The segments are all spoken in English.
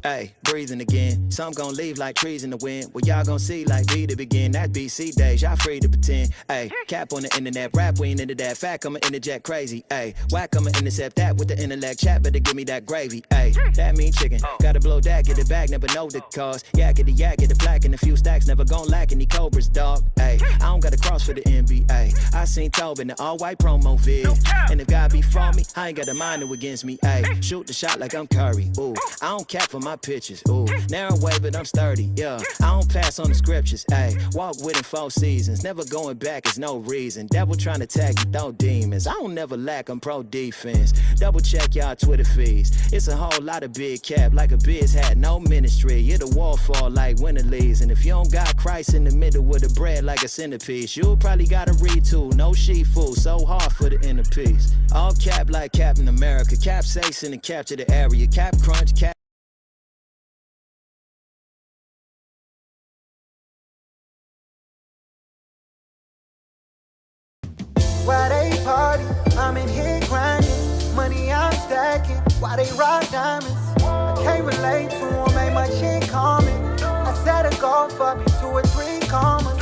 Hey, breathing again. Some gon' leave like trees in the wind. Well, y'all gon' see like B to begin. That BC days, y'all free to pretend. Hey, cap on the internet, rap we ain't into that. Fact, I'ma interject crazy. Hey, whack, I'ma intercept that with the intellect. Chat, better give me that gravy. Hey, that mean chicken. Gotta blow that, get it back, never know the cause. Yak it, the yak, get the black, and a few stacks, never gon' lack any cobras, dog. Hey, I don't got a cross for the NBA. I seen Tobin, the all-white promo vid. And if God be for me, I ain't got a mind who against me. Hey, shoot the shot like I'm Curry. Ooh, I don't cap for my pictures. Ooh, narrow way, but I'm sturdy. Yeah, I don't pass on the scriptures. Ayy, walk with it 4 seasons. Never going back is no reason. Devil trying to tag you, throw demons. I don't never lack, I'm pro defense. Double check y'all Twitter feeds. It's a whole lot of big cap, like a biz hat, no ministry. It'll wall fall like winter leaves. And if you don't got Christ in the middle with the bread like a centerpiece, you'll probably gotta read too. No sheep food, so hard for the inner peace. All cap like Captain America. Capsaicin and capture the area. Cap crunch, cap. Why they party? I'm in here grinding. Money I'm stacking. Why they rock diamonds? I can't relate to them, ain't much in common. I set a goal for me 2 or 3 commas.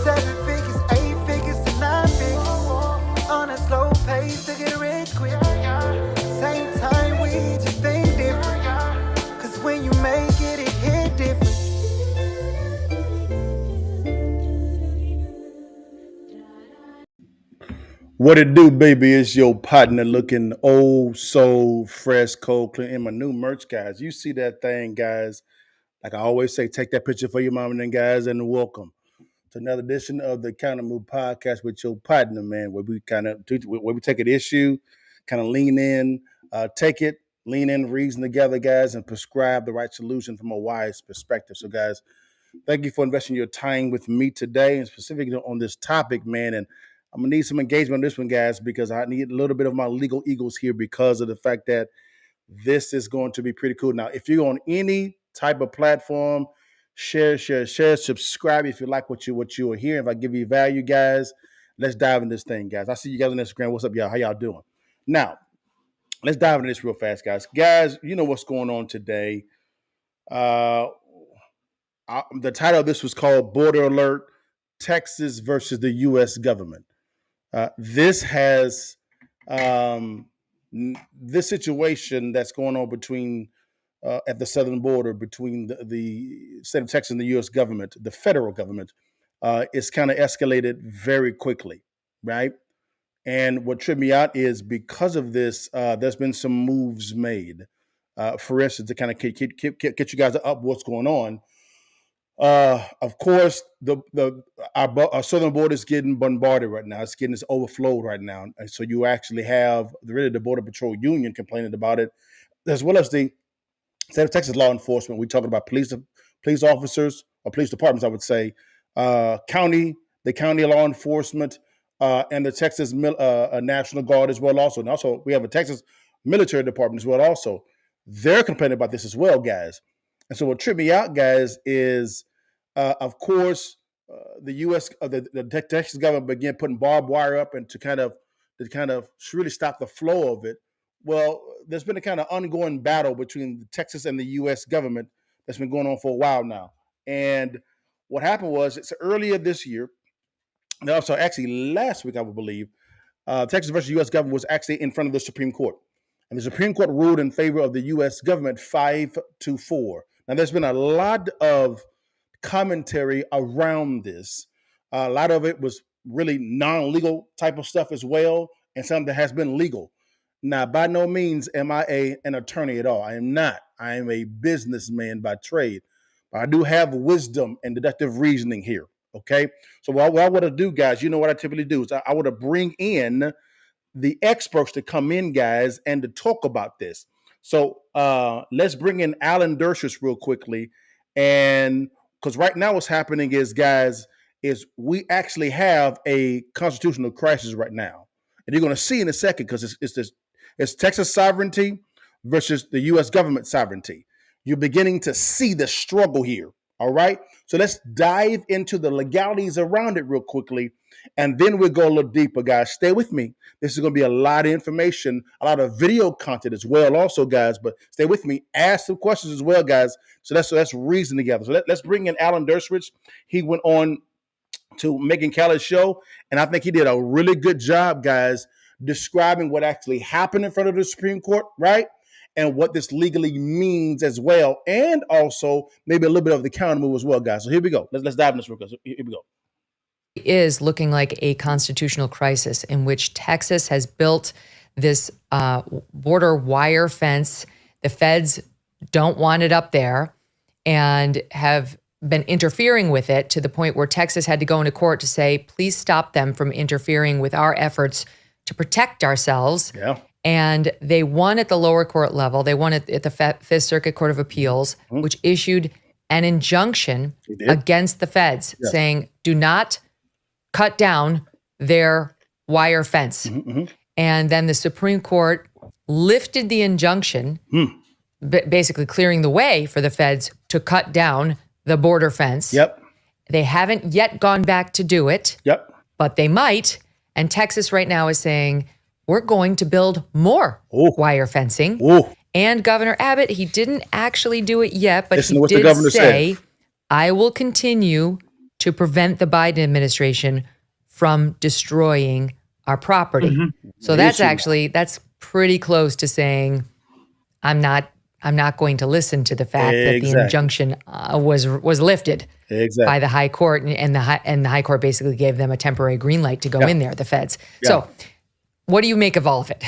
7 figures, 8 figures to 9 figures. On a slow pace to get rich quick. Same time we just think different. Cause when you make it, it hit different. What it do, baby? It's your partner looking old, soul, fresh, cold, clean in my new merch, guys. You see that thing, guys. Like I always say, take that picture for your mom and then, guys, and welcome to another edition of the Countermove podcast with your partner, man, where we take an issue, kind of lean in, take it, lean in, reason together, guys, and prescribe the right solution from a wise perspective. So, guys, thank you for investing your time with me today, and specifically on this topic, man. And I'm gonna need some engagement on this one, guys, because I need a little bit of my legal eagles here because of the fact that this is going to be pretty cool. Now, if you're on any type of platform, share, subscribe if you like what you are hearing. If I give you value, guys, let's dive in this thing, guys. I see you guys on Instagram. What's up, y'all? How y'all doing? Now, let's dive into this real fast, guys. Guys, you know what's going on today. The title of this was called Border Alert: Texas versus the U.S. government. This has this situation that's going on between at the southern border between the state of Texas and the U.S. government, the federal government, is kind of escalated very quickly, right? And what tripped me out is because of this, there's been some moves made. For instance, to kind of get you guys up what's going on. Of course, our southern border is getting bombarded right now. It's overflowed right now, and so you actually have the Border Patrol Union complaining about it, as well as the state of Texas law enforcement. We're talking about police officers or police departments, I would say, the county law enforcement, and the Texas National Guard as well. Also, and also we have a Texas military department as well. Also, they're complaining about this as well, guys. And so what tripped me out, guys, is of course the U.S. The Texas government began putting barbed wire up and to kind of really stop the flow of it. Well, there's been a kind of ongoing battle between Texas and the U.S. government that's been going on for a while now. And what happened was it's earlier this year, and also actually last week, I would believe, Texas versus U.S. government was actually in front of the Supreme Court. And the Supreme Court ruled in favor of the U.S. government 5-4. Now, there's been a lot of commentary around this. A lot of it was really non-legal type of stuff as well, and some that has been legal. Now, by no means am I an attorney at all. I am not. I am a businessman by trade. But I do have wisdom and deductive reasoning here, okay? So what I want to do, guys, you know what I typically do is I want to bring in the experts to come in, guys, and to talk about this. So let's bring in Alan Dershowitz real quickly. And because right now what's happening is, guys, is we actually have a constitutional crisis right now. And you're going to see in a second because it's Texas sovereignty versus the U.S. government sovereignty. You're beginning to see the struggle here. All right. So let's dive into the legalities around it real quickly. And then we'll go a little deeper, guys. Stay with me. This is going to be a lot of information, a lot of video content as well, also, guys. But stay with me. Ask some questions as well, guys. So let's reason together. So let's bring in Alan Dershowitz. He went on to Megyn Kelly's show, and I think he did a really good job, guys, describing what actually happened in front of the Supreme Court, right? And what this legally means as well, and also maybe a little bit of the counter move as well, guys. So here we go. Let's dive in this real quick. Here we go. Is looking like a constitutional crisis in which Texas has built this border wire fence. The feds don't want it up there and have been interfering with it to the point where Texas had to go into court to say, please stop them from interfering with our efforts to protect ourselves. Yeah. And they won at the lower court level. They won at the Fifth Circuit Court of Appeals, which issued an injunction against the feds saying, do not cut down their wire fence. And then the Supreme Court lifted the injunction, basically clearing the way for the feds to cut down the border fence. They haven't yet gone back to do it, but they might. And Texas right now is saying, we're going to build more wire fencing. And Governor Abbott, he didn't actually do it yet, but he did say, I will continue to prevent the Biden administration from destroying our property. So that's pretty close to saying, I'm not going to listen to the fact that the injunction was lifted by the high court, and the high court basically gave them a temporary green light to go in there, the feds. So what do you make of all of it?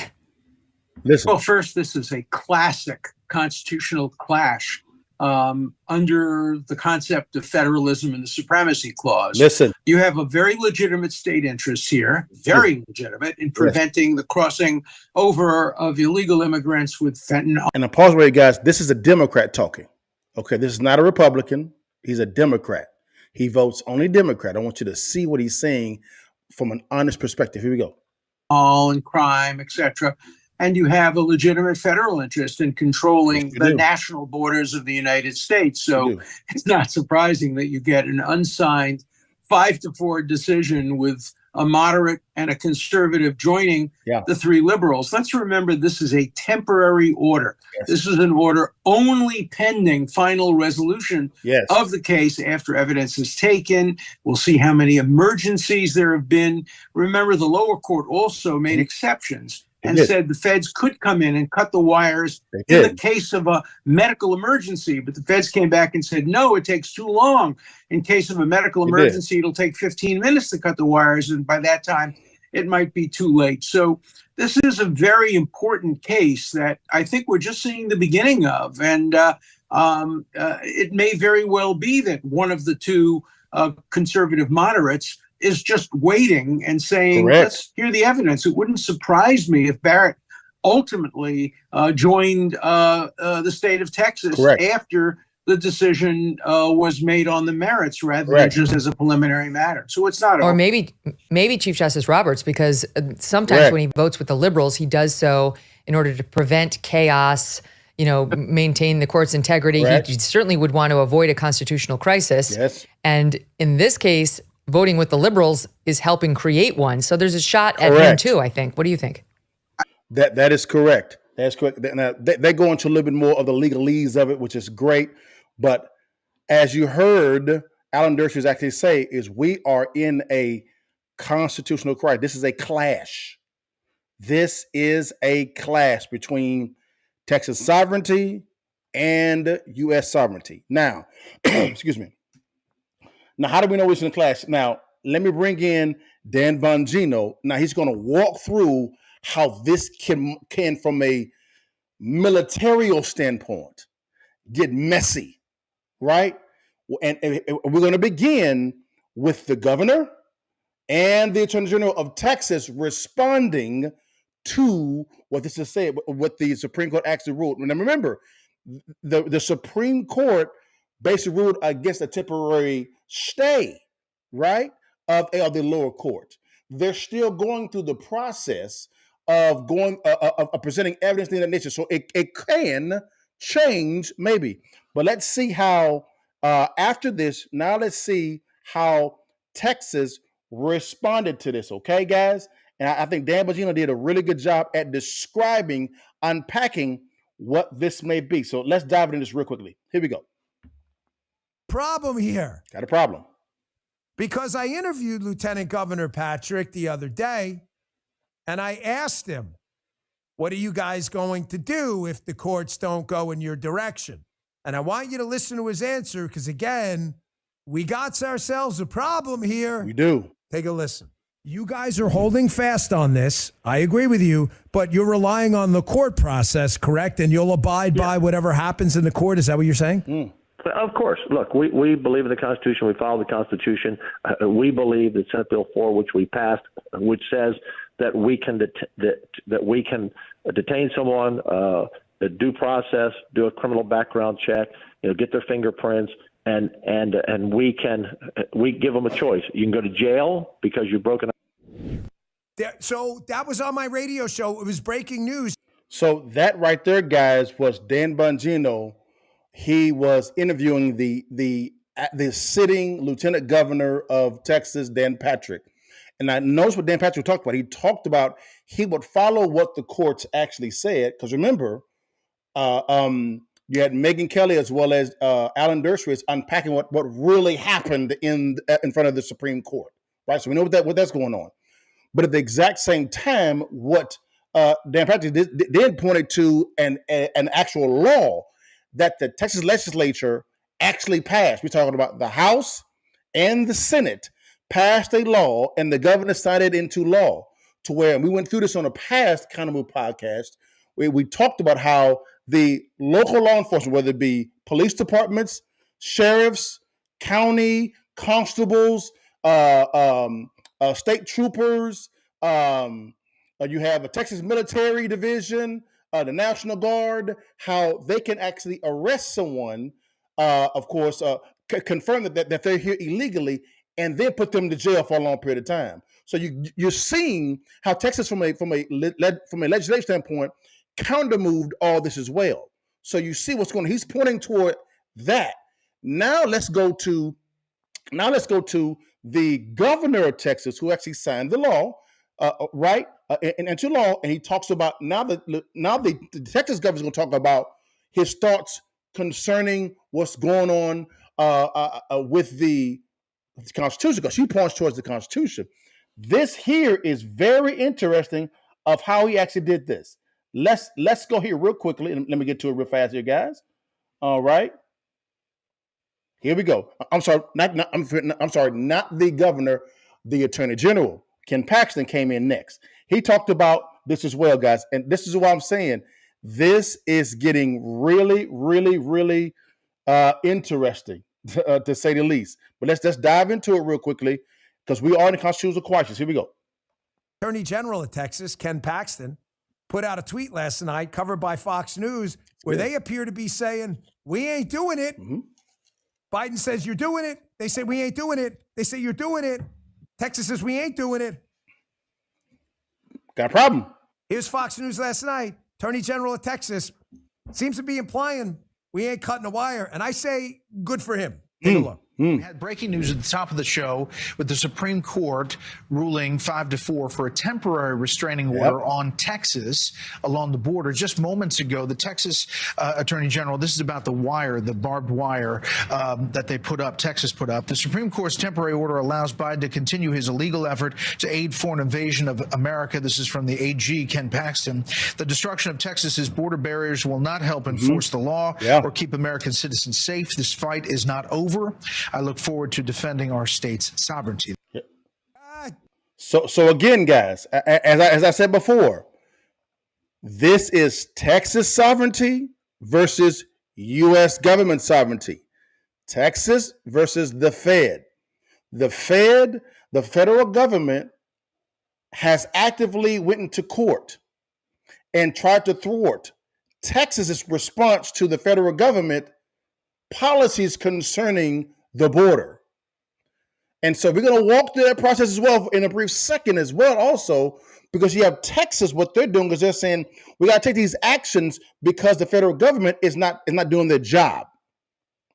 Listen. Well, first, this is a classic constitutional clash under the concept of federalism and the supremacy clause. Listen, you have a very legitimate state interest here, very legitimate, in preventing the crossing over of illegal immigrants with fentanyl. And a pause right, guys. This is a Democrat talking. Okay, this is not a Republican. He's a Democrat. He votes only Democrat. I want you to see what he's saying from an honest perspective. Here we go. All and crime, etc. And you have a legitimate federal interest in controlling the national borders of the United States. So it's not surprising that you get an unsigned 5-4 decision with a moderate and a conservative joining the three liberals. Let's remember, this is a temporary order. This is an order only pending final resolution of the case after evidence is taken. We'll see how many emergencies there have been. Remember, the lower court also made exceptions and said the feds could come in and cut the wires in the case of a medical emergency. But the feds came back and said, no, it takes too long. In case of a medical emergency, it'll take 15 minutes to cut the wires. And by that time, it might be too late. So this is a very important case that I think we're just seeing the beginning of. And it may very well be that one of the two conservative moderates is just waiting and saying, let's hear the evidence. It wouldn't surprise me if Barrett ultimately joined the state of Texas after the decision was made on the merits rather than just as a preliminary matter. So it's not. Or maybe Chief Justice Roberts, because sometimes when he votes with the liberals, he does so in order to prevent chaos, maintain the court's integrity. He certainly would want to avoid a constitutional crisis. And in this case, voting with the liberals is helping create one. So there's a shot at him too, I think. What do you think? That is correct. That's correct. Now, they go into a little bit more of the legalese of it, which is great. But as you heard Alan Dershowitz actually say, is we are in a constitutional crisis. This is a clash. This is a clash between Texas sovereignty and U.S. sovereignty. Now, excuse me. Now, how do we know it's in a clash? Now, let me bring in Dan Bongino. Now, he's going to walk through how this can from a military standpoint, get messy, right? And we're going to begin with the governor and the Attorney General of Texas responding to what this is saying, what the Supreme Court actually ruled. Now, remember, the Supreme Court basically ruled against a temporary stay, right, of the lower court. They're still going through the process of presenting evidence in that nature. So it can change, maybe. But let's see how After this, now let's see how Texas responded to this, okay, guys? And I think Dan Bongino did a really good job at describing, unpacking what this may be. So let's dive into this real quickly. Here we go. Problem here. Got a problem. Because I interviewed Lieutenant Governor Patrick the other day, and I asked him, what are you guys going to do if the courts don't go in your direction? And I want you to listen to his answer because, again, we got ourselves a problem here. We do. Take a listen. You guys are holding fast on this. I agree with you, but you're relying on the court process, correct? And you'll abide by whatever happens in the court. Is that what you're saying? Of course. Look, we believe in the Constitution. We follow the Constitution. We believe that Senate Bill 4, which we passed, which says that we can detain someone, due process, do a criminal background check, get their fingerprints, and we give them a choice. You can go to jail because you've broken. So that was on my radio show. It was breaking news. So that right there, guys, was Dan Bongino. He was interviewing the sitting Lieutenant Governor of Texas, Dan Patrick. And I noticed what Dan Patrick talked about. He talked about he would follow what the courts actually said. Because remember, you had Megyn Kelly as well as Alan Dershowitz unpacking what really happened in front of the Supreme Court, right? So we know what that's going on. But at the exact same time, what Dan Patrick did pointed to an actual law that the Texas legislature actually passed. We're talking about the House and the Senate passed a law, and the governor signed it into law to where, and we went through this on a past Countermove podcast, where we talked about how the local law enforcement, whether it be police departments, sheriffs, county constables, state troopers, you have a Texas military division, the National Guard, how they can actually arrest someone, of course, confirm that they're here illegally, and then put them to jail for a long period of time. So you're seeing how Texas, from a legislative standpoint, countermoved all this as well. So you see what's going on. He's pointing toward that. Now let's go to the governor of Texas, who actually signed the law, right, into law, and he talks about now the Texas governor's going to talk about his thoughts concerning what's going on with the Constitution, because she points towards the Constitution. This here is very interesting of how he actually did this. Let's go here real quickly, and let me get to it real fast here, guys. All right. Here we go. I'm sorry, not the governor, the attorney general. Ken Paxton came in next. He talked about this as well, guys. And this is what I'm saying. This is getting really, really, really interesting, to say the least. But let's dive into it real quickly, because we are in the constitutional crisis. Here we go. Attorney General of Texas, Ken Paxton, put out a tweet last night covered by Fox News where they appear to be saying, we ain't doing it. Mm-hmm. Biden says, you're doing it. They say, we ain't doing it. They say, you're doing it. Texas says, we ain't doing it. Got a problem. Here's Fox News last night. Attorney General of Texas seems to be implying we ain't cutting a wire. And I say, good for him. Take a look. We had breaking news at the top of the show with the Supreme Court ruling 5-4 for a temporary restraining order on Texas along the border. Just moments ago, the Texas Attorney General, this is about the wire, the barbed wire that they put up, Texas put up. The Supreme Court's temporary order allows Biden to continue his illegal effort to aid foreign invasion of America. This is from the AG, Ken Paxton. The destruction of Texas's border barriers will not help enforce the law or keep American citizens safe. This fight is not over. I look forward to defending our state's sovereignty. So again, guys, as I said before, this is Texas sovereignty versus U.S. government sovereignty. Texas versus the Fed. The federal government, has actively went into court and tried to thwart Texas's response to the federal government policies concerning the border. And so we're going to walk through that process as well in a brief second as well also, because you have Texas, what they're doing is they're saying we got to take these actions because the federal government is not doing their job,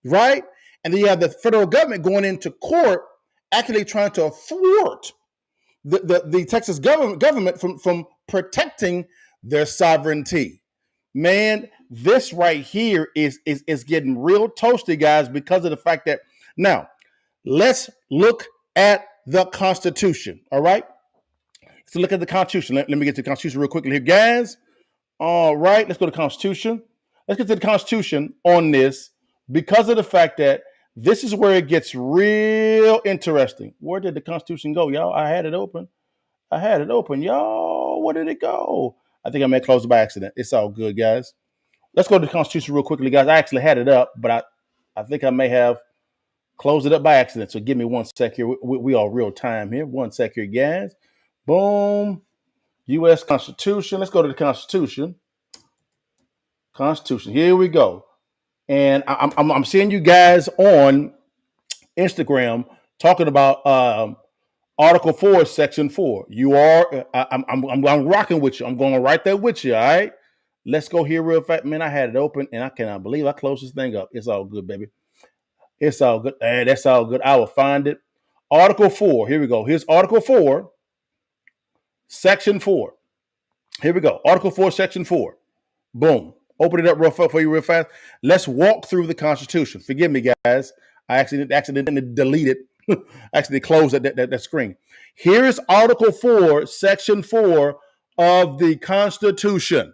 right? And then you have the federal government going into court, actually trying to thwart the Texas government from protecting their sovereignty. Man, this right here is getting real toasty, guys, because of the fact that now let's look at the Constitution. All right. So look at the Constitution. Let me get to the Constitution real quickly here, guys. All right, let's go to the Constitution. Let's get to the Constitution on this because of the fact that this is where it gets real interesting. Where did the Constitution go, y'all? I had it open, y'all. Where did it go? I think I may have closed it by accident. It's all good, guys. Let's go to the Constitution real quickly, guys. I actually had it up, but I think I may have closed it up by accident. So give me 1 sec here. We are real time here. 1 sec here, guys. Boom. U.S. Constitution. Let's go to the Constitution. Constitution. Here we go. And I'm seeing you guys on Instagram talking about Article 4, Section 4. You are. I'm rocking with you. I'm going right there with you. All right. Let's go here real fast. Man, I had it open and I cannot believe I closed this thing up. It's all good, baby. It's all good. Hey, that's all good. I will find it. Article 4. Here we go. Here's Article 4, Section 4. Here we go. Article 4, Section 4. Boom. Open it up real fast for you real fast. Let's walk through the Constitution. Forgive me, guys. I accidentally deleted. Actually closed that screen. Here is Article 4, Section 4 of the Constitution.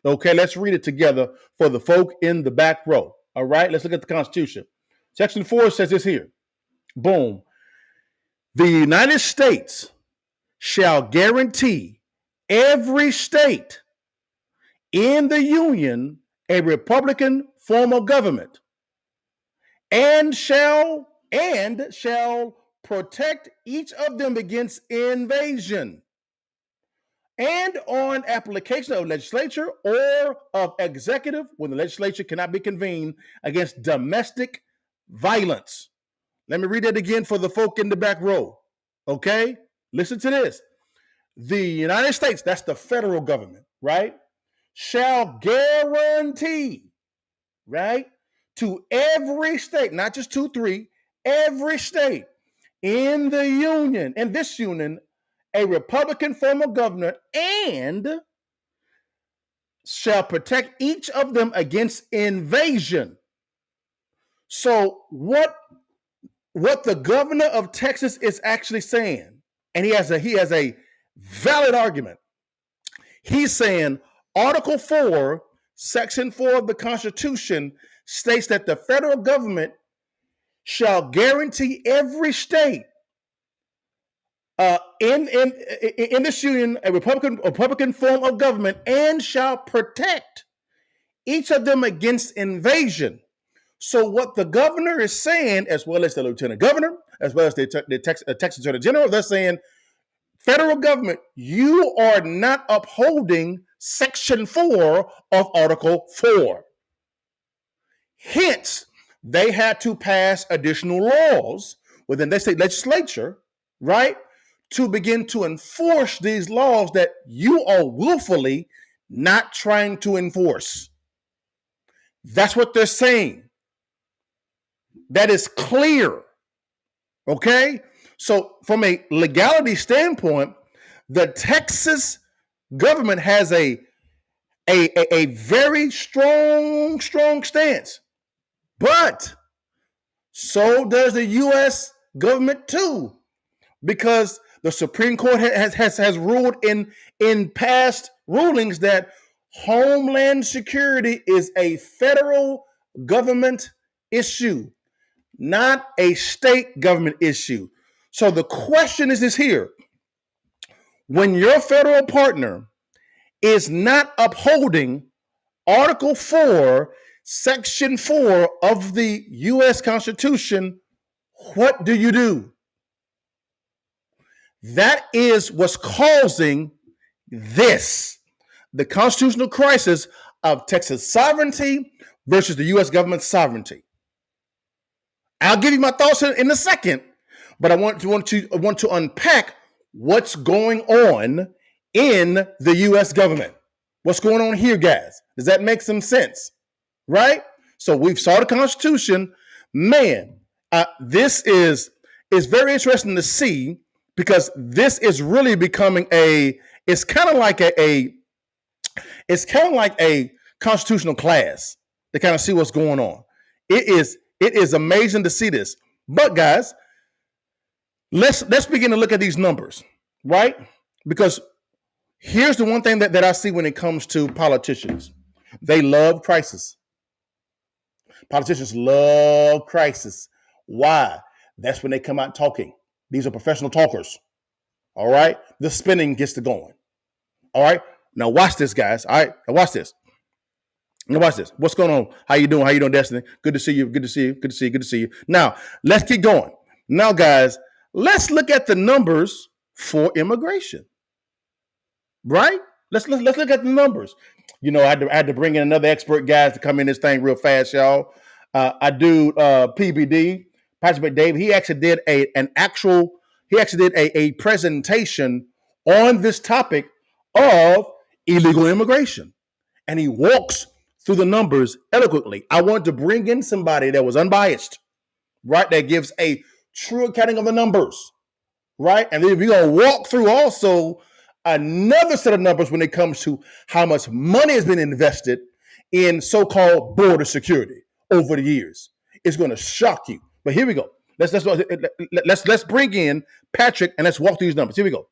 Okay, let's read it together for the folk in the back row. All right, let's look at the Constitution. Section 4 says this here. Boom. The United States shall guarantee every state in the Union a Republican form of government and shall protect each of them against invasion and on application of legislature or of executive when the legislature cannot be convened against domestic violence. Let me read that again for the folk in the back row. Okay? Listen to this. The United States, that's the federal government, right, shall guarantee, right, to every state, not just 2, 3, every state in the Union, in this Union, a Republican form of government and shall protect each of them against invasion. So what the governor of Texas is actually saying, and he has a valid argument. He's saying Article 4, Section 4 of the Constitution states that the federal government shall guarantee every state in this union a Republican form of government and shall protect each of them against invasion. So what the governor is saying, as well as the lieutenant governor, as well as the Texas Attorney General, they're saying, federal government, you are not upholding Section 4 of Article 4. Hence, they had to pass additional laws within the state legislature, right, to begin to enforce these laws that you are willfully not trying to enforce. That's what they're saying. That is clear. Okay? So from a legality standpoint, the Texas government has a very strong stance. But so does the U.S. government too, because the Supreme Court has ruled in past rulings that Homeland Security is a federal government issue, not a state government issue. So the question is this here. When your federal partner is not upholding Article 4, Section 4 of the U.S. Constitution, what do you do? That is what's causing this, the constitutional crisis of Texas sovereignty versus the U.S. government's sovereignty. I'll give you my thoughts in a second, but I want to unpack what's going on in the U.S. government. What's going on here, guys? Does that make some sense? Right? So we've saw the Constitution. man, this is very interesting to see, because this is really becoming it's kind of like a constitutional class to kind of see what's going on. It is amazing to see this. But guys, let's begin to look at these numbers, right? Because here's the one thing that I see when it comes to politicians. They love crisis. Politicians love crisis. Why? That's when they come out talking. These are professional talkers. All right? The spinning gets to going. All right? Now watch this, guys. All right? Now watch this. What's going on? How you doing? How you doing, Destiny? Good to see you. Good to see you. Good to see you. Good to see you. Now, let's keep going. Now, guys, let's look at the numbers for immigration. Right? Let's look at the numbers. You know, I had to bring in another expert, guys, to come in this thing real fast, y'all. I do PBD, Patrick McDavid. He actually did a presentation on this topic of illegal immigration, and he walks through the numbers eloquently. I wanted to bring in somebody that was unbiased, right? That gives a true accounting of the numbers, right? And then we're gonna walk through also another set of numbers when it comes to how much money has been invested in so-called border security over the years. It's going to shock you. But here we go. Let's bring in Patrick and let's walk through these numbers. Here we go.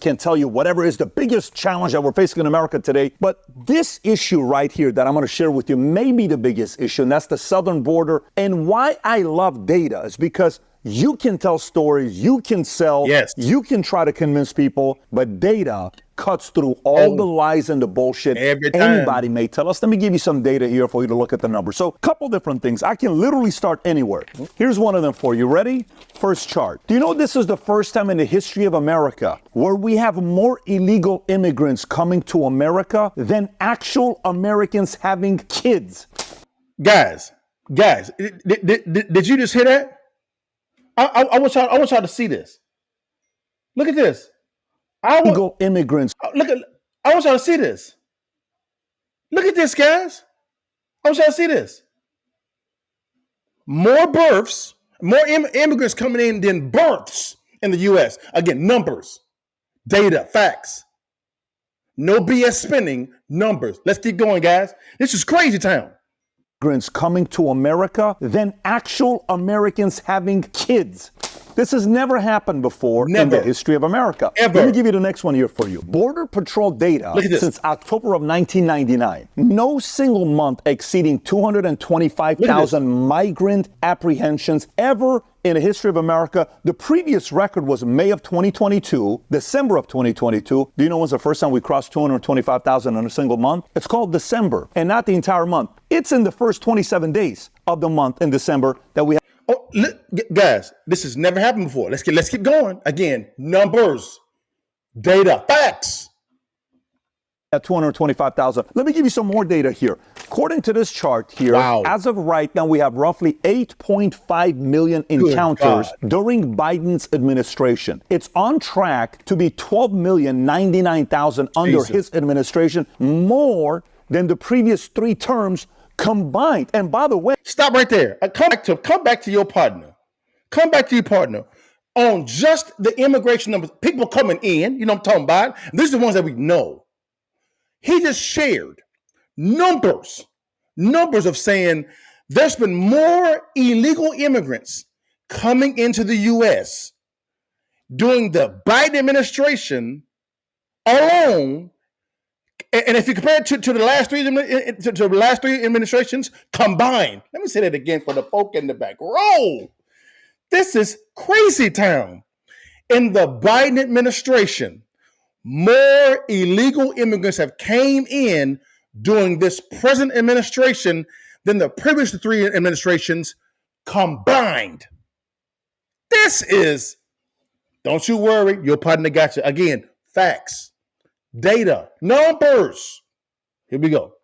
Can tell you whatever is the biggest challenge that we're facing in America today. But this issue right here that I'm going to share with you may be the biggest issue, and that's the southern border. And why I love data is because you can tell stories, you can sell, you can try to convince people, but data cuts through all the lies and the bullshit anybody may tell us. Let me give you some data here for you to look at the numbers. So a couple different things. I can literally start anywhere. Here's one of them for you. Ready? First chart. Do you know this is the first time in the history of America where we have more illegal immigrants coming to America than actual Americans having kids? Guys, did you just hear that? I want y'all to see this. Look at this. Illegal immigrants. I want y'all to see this. Look at this, guys. I want y'all to see this. More births, more immigrants coming in than births in the U.S. Again, numbers, data, facts. No BS spinning, numbers. Let's keep going, guys. This is crazy town. Immigrants coming to America than actual Americans having kids. This has never happened before in the history of America. Ever. Let me give you the next one here for you. Border Patrol data since October of 1999. No single month exceeding 225,000 migrant apprehensions ever in the history of America. The previous record was May of 2022, December of 2022. Do you know when's the first time we crossed 225,000 in a single month? It's called December, and not the entire month. It's in the first 27 days of the month in December that we have. Oh, guys, this has never happened before. Let's keep going. Again, numbers, data, facts. At 225,000. Let me give you some more data here. According to this chart here, as of right now, we have roughly 8.5 million encounters during Biden's administration. It's on track to be 12,099,000 under his administration, more than the previous 3 terms combined. And by the way, stop right there. Come back to your partner. Come back to your partner on just the immigration numbers. People coming in, you know what I'm talking about. These are the ones that we know. He just shared numbers of saying there's been more illegal immigrants coming into the U.S. during the Biden administration alone. And if you compare it to the last three administrations combined, let me say that again for the folk in the back row. This is crazy town. In the Biden administration, more illegal immigrants have came in during this present administration than the previous 3 administrations combined. This is, don't you worry, your partner got you. Again, facts. Data, numbers. Here we go.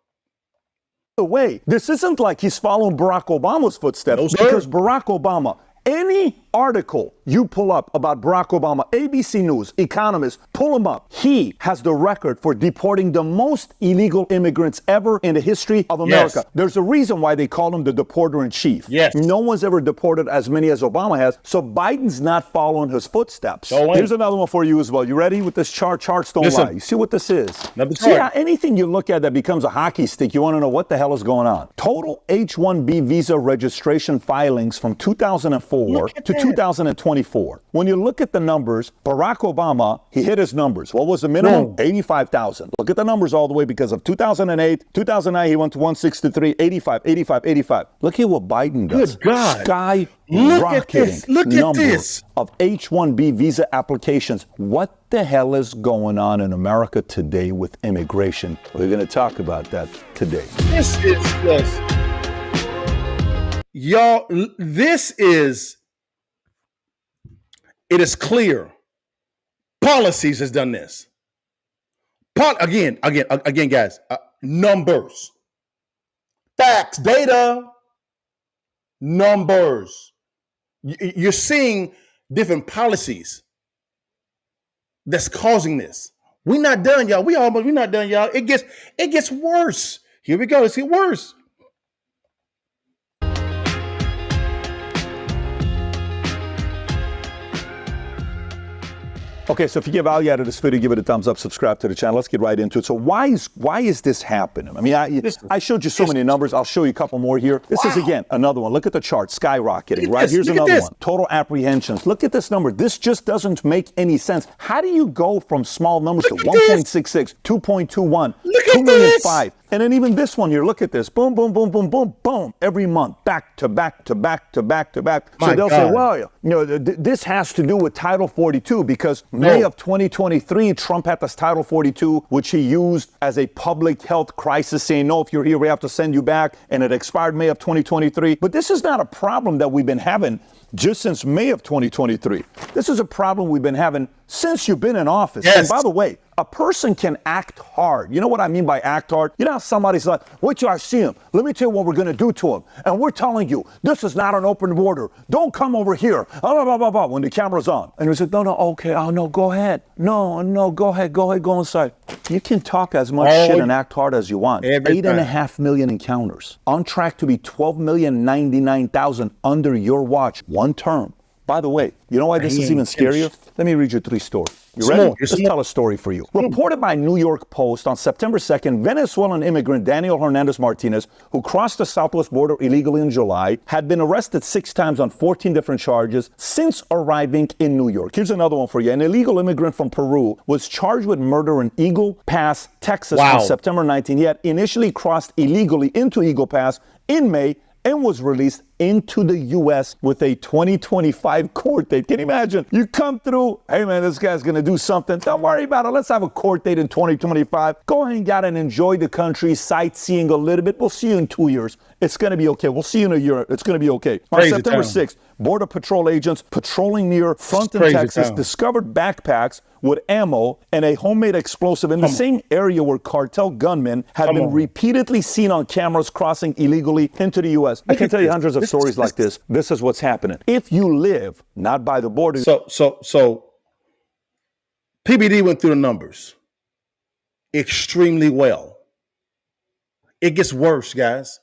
By the way, this isn't like he's following Barack Obama's footsteps, because Barack Obama, any article you pull up about Barack Obama, ABC News, Economist, pull him up. He has the record for deporting the most illegal immigrants ever in the history of America. Yes. There's a reason why they call him the deporter in chief. Yes. No one's ever deported as many as Obama has, so Biden's not following his footsteps. Here's another one for you as well. You ready with this chart? Charts don't lie. You see what this is? See how anything you look at that becomes a hockey stick, you want to know what the hell is going on. Total H-1B visa registration filings from 2004 to 2024. When you look at the numbers, Barack Obama, he hit his numbers. What was the minimum? 85,000. Look at the numbers all the way because of 2008, 2009, he went to 163, 85, 85, 85. Look at what Biden does. Good God. Skyrocketing numbers of H-1B visa applications. What the hell is going on in America today with immigration? We're going to talk about that today. This is just, y'all, it is clear. Policies has done this. Again, guys, numbers, facts, data, numbers. You're seeing different policies that's causing this. We're not done, y'all. We're not done, y'all. It gets worse. Here we go. It's get worse. Okay, so if you get value out of this video, give it a thumbs up, subscribe to the channel. Let's get right into it. So why is this happening? I mean, I showed you so many numbers. I'll show you a couple more here. This is, again, another one. Look at the chart, skyrocketing, right? Here's another one. Total apprehensions. Look at this number. This just doesn't make any sense. How do you go from small numbers to 1.66, 2.21, 2,000,005? And then even this one here, look at this. Boom, boom, boom, boom, boom, boom. Every month, back to back to back to back to back. So they'll say, well, this has to do with Title 42 because May of 2023, Trump had this Title 42, which he used as a public health crisis, saying, no, if you're here, we have to send you back. And it expired May of 2023. But this is not a problem that we've been having just since May of 2023. This is a problem we've been having since you've been in office. Yes. And by the way, a person can act hard. You know what I mean by act hard? You know how somebody's like, wait till I see him. Let me tell you what we're going to do to him. And we're telling you, this is not an open border. Don't come over here. Blah, blah, blah, blah, when the camera's on. And he said, no, okay, no, go ahead. No, go ahead, go inside. You can talk as much shit and act hard as you want. 8.5 million encounters. On track to be 12,099,000 under your watch. One term. By the way, you know why this is even scarier? Let me read you 3 stories. You ready? Let's tell a story for you. Reported by New York Post on September 2nd, Venezuelan immigrant Daniel Hernandez Martinez, who crossed the southwest border illegally in July, had been arrested 6 times on 14 different charges since arriving in New York. Here's another one for you. An illegal immigrant from Peru was charged with murder in Eagle Pass, Texas on September 19. He had initially crossed illegally into Eagle Pass in May and was released into the U.S. with a 2025 court date. Can you imagine? You come through, hey man, this guy's gonna do something. Don't worry about it. Let's have a court date in 2025. Go hang out and enjoy the country, sightseeing a little bit. We'll see you in 2 years. It's gonna be okay. We'll see you in a year. It's gonna be okay. On September 6th, Border Patrol agents patrolling near Fronton, Texas, discovered backpacks with ammo and a homemade explosive in the same area where cartel gunmen had been repeatedly seen on cameras crossing illegally into the U.S. I can tell you hundreds of stories like this. This is what's happening. If you live not by the border. So PBD went through the numbers extremely well. It gets worse, guys.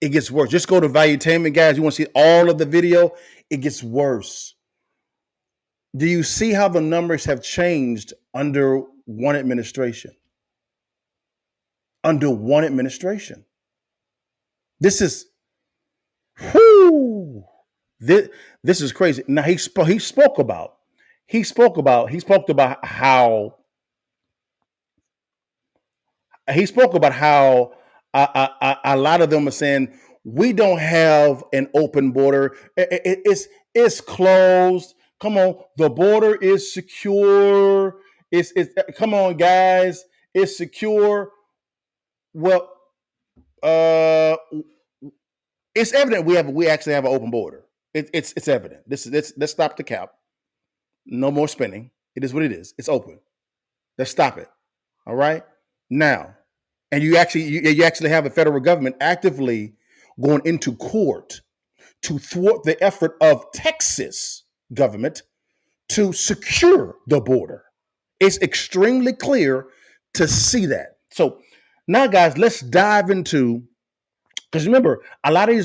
It gets worse. Just go to Valuetainment, guys. You want to see all of the video? It gets worse. Do you see how the numbers have changed under one administration? Under one administration. This is, this is crazy. Now he spoke about how a lot of them are saying we don't have an open border. It's closed. Come on, the border is secure. It's come on, guys, it's secure. Well, it's evident we actually have an open border. It's evident. Let's stop the cap. No more spinning. It is what it is. It's open. Let's stop it. All right. Now, and you actually have a federal government actively going into court to thwart the effort of Texas government to secure the border. It's extremely clear to see that. So now, guys, let's dive into, because remember, a lot of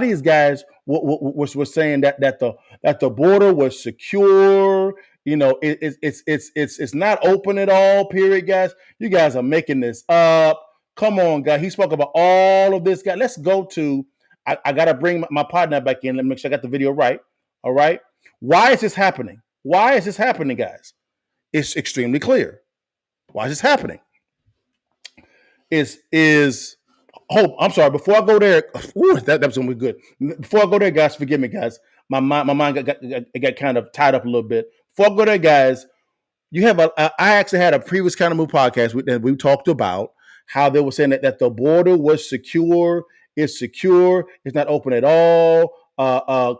these guys were saying that the border was secure. You know, it's not open at all. Period, guys. You guys are making this up. Come on, guys. He spoke about all of this, guy. Let's go to. I got to bring my partner back in. Let me make sure I got the video right. All right. Why is this happening? Why is this happening, guys? It's extremely clear. Why is this happening? Hope, I'm sorry. Before I go there, that was gonna be good. Before I go there, guys, forgive me, guys. My mind got kind of tied up a little bit. Before I go there, guys, you have I actually had a previous Countermove podcast that we talked about how they were saying that the border was secure. It's secure. It's not open at all.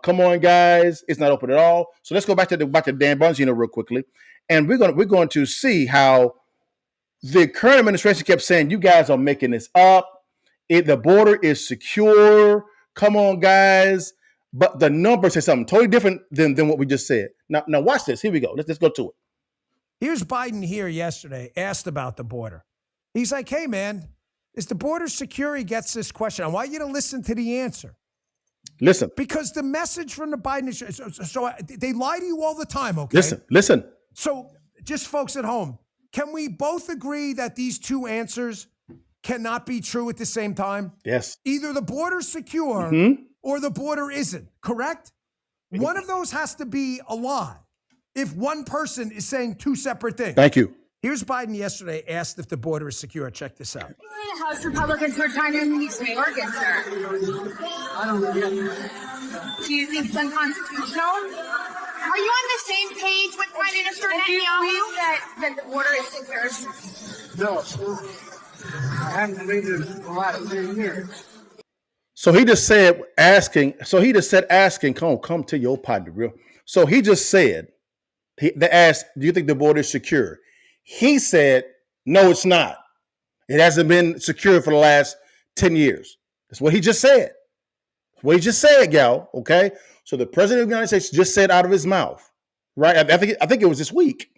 Come on, guys. It's not open at all. So let's go back to Dan Bongino real quickly, and we're going to see how the current administration kept saying you guys are making this up. The border is secure. Come on, guys. But the numbers say something totally different than what we just said. Now watch this. Here we go. Let's go to it. Here's Biden here yesterday, asked about the border. He's like, hey, man, is the border secure? He gets this question. I want you to listen to the answer. Listen. Because the message from the Biden, so they lie to you all the time, okay? Listen. So just folks at home, can we both agree that these two answers cannot be true at the same time? Yes. Either the border's secure or the border isn't, correct? One of those has to be a lie if one person is saying two separate things. Thank you. Here's Biden yesterday asked if the border is secure. Check this out. House Republicans were trying to impeach Morgan, sir. I don't know. Do you think it's unconstitutional? Are you on the same page with Prime Minister Netanyahu that the border is secure? No. I haven't believed it in the last 10 years. So he just said asking, come to your partner, real. So he just said, they asked, do you think the border is secure? He said, no, it's not. It hasn't been secure for the last 10 years. That's what he just said. That's what he just said, gal. Okay. So the president of the United States just said out of his mouth, right? I think it was this week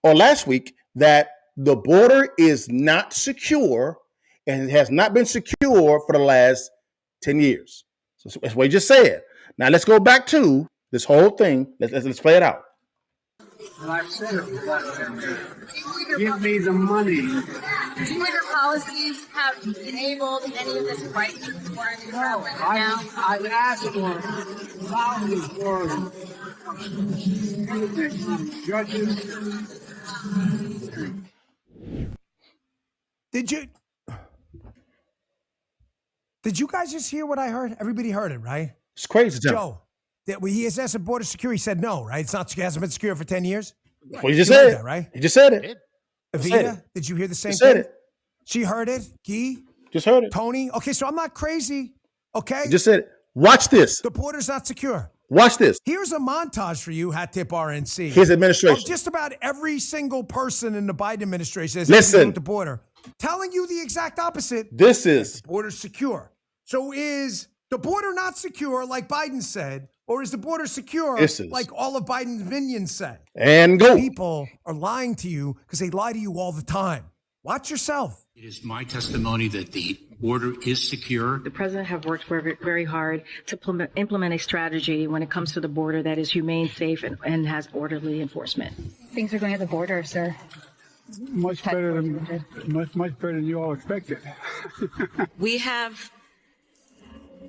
or last week that the border is not secure and it has not been secure for the last 10 years. So that's what he just said. Now let's go back to this whole thing. Let's play it out. And I've said it for the last 10 years. Give me the money. Do your policies have enabled any of this crisis before it happened now? I've asked for thousands more judges. Did you guys just hear what I heard? Everybody heard it, right? It's crazy, Tim. Joe, that when he asked border secure, he said no, right? It's not, it hasn't been secure for 10 years. Well, he just said it, right? He just said it. Evita, did you hear the same thing? Said it. She heard it. Guy? Just heard it. Tony? Okay, so I'm not crazy. Okay? He just said it. Watch this. The border's not secure. Watch this. Here's a montage for you, Hat Tip RNC. His administration. Of just about every single person in the Biden administration is Listen. with the border, telling you the exact opposite. This is. The border's secure. So is the border not secure, like Biden said, or is the border secure, like all of Biden's minions say? And go. People are lying to you because they lie to you all the time. Watch yourself. It is my testimony that the border is secure. The president have worked very, very hard to implement a strategy when it comes to the border that is humane, safe, and has orderly enforcement. Things are going at the border, sir. Much better than you all expected. We have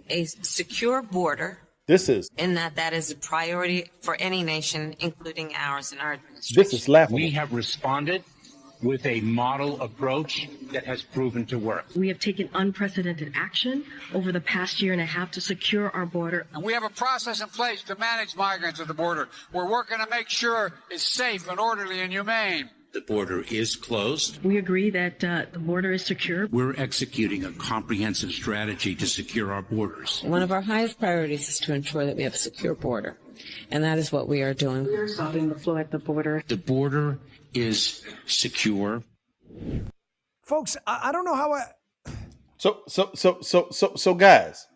a secure border. This is. And that is a priority for any nation, including ours and our administration. This is laughable. We have responded with a model approach that has proven to work. We have taken unprecedented action over the past year and a half to secure our border. And we have a process in place to manage migrants at the border. We're working to make sure it's safe and orderly and humane. The border is closed. We agree that the border is secure. We're executing a comprehensive strategy to secure our borders. One of our highest priorities is to ensure that we have a secure border. And that is what we are doing. We are stopping the flow at the border. The border is secure. Folks, I don't know how So guys,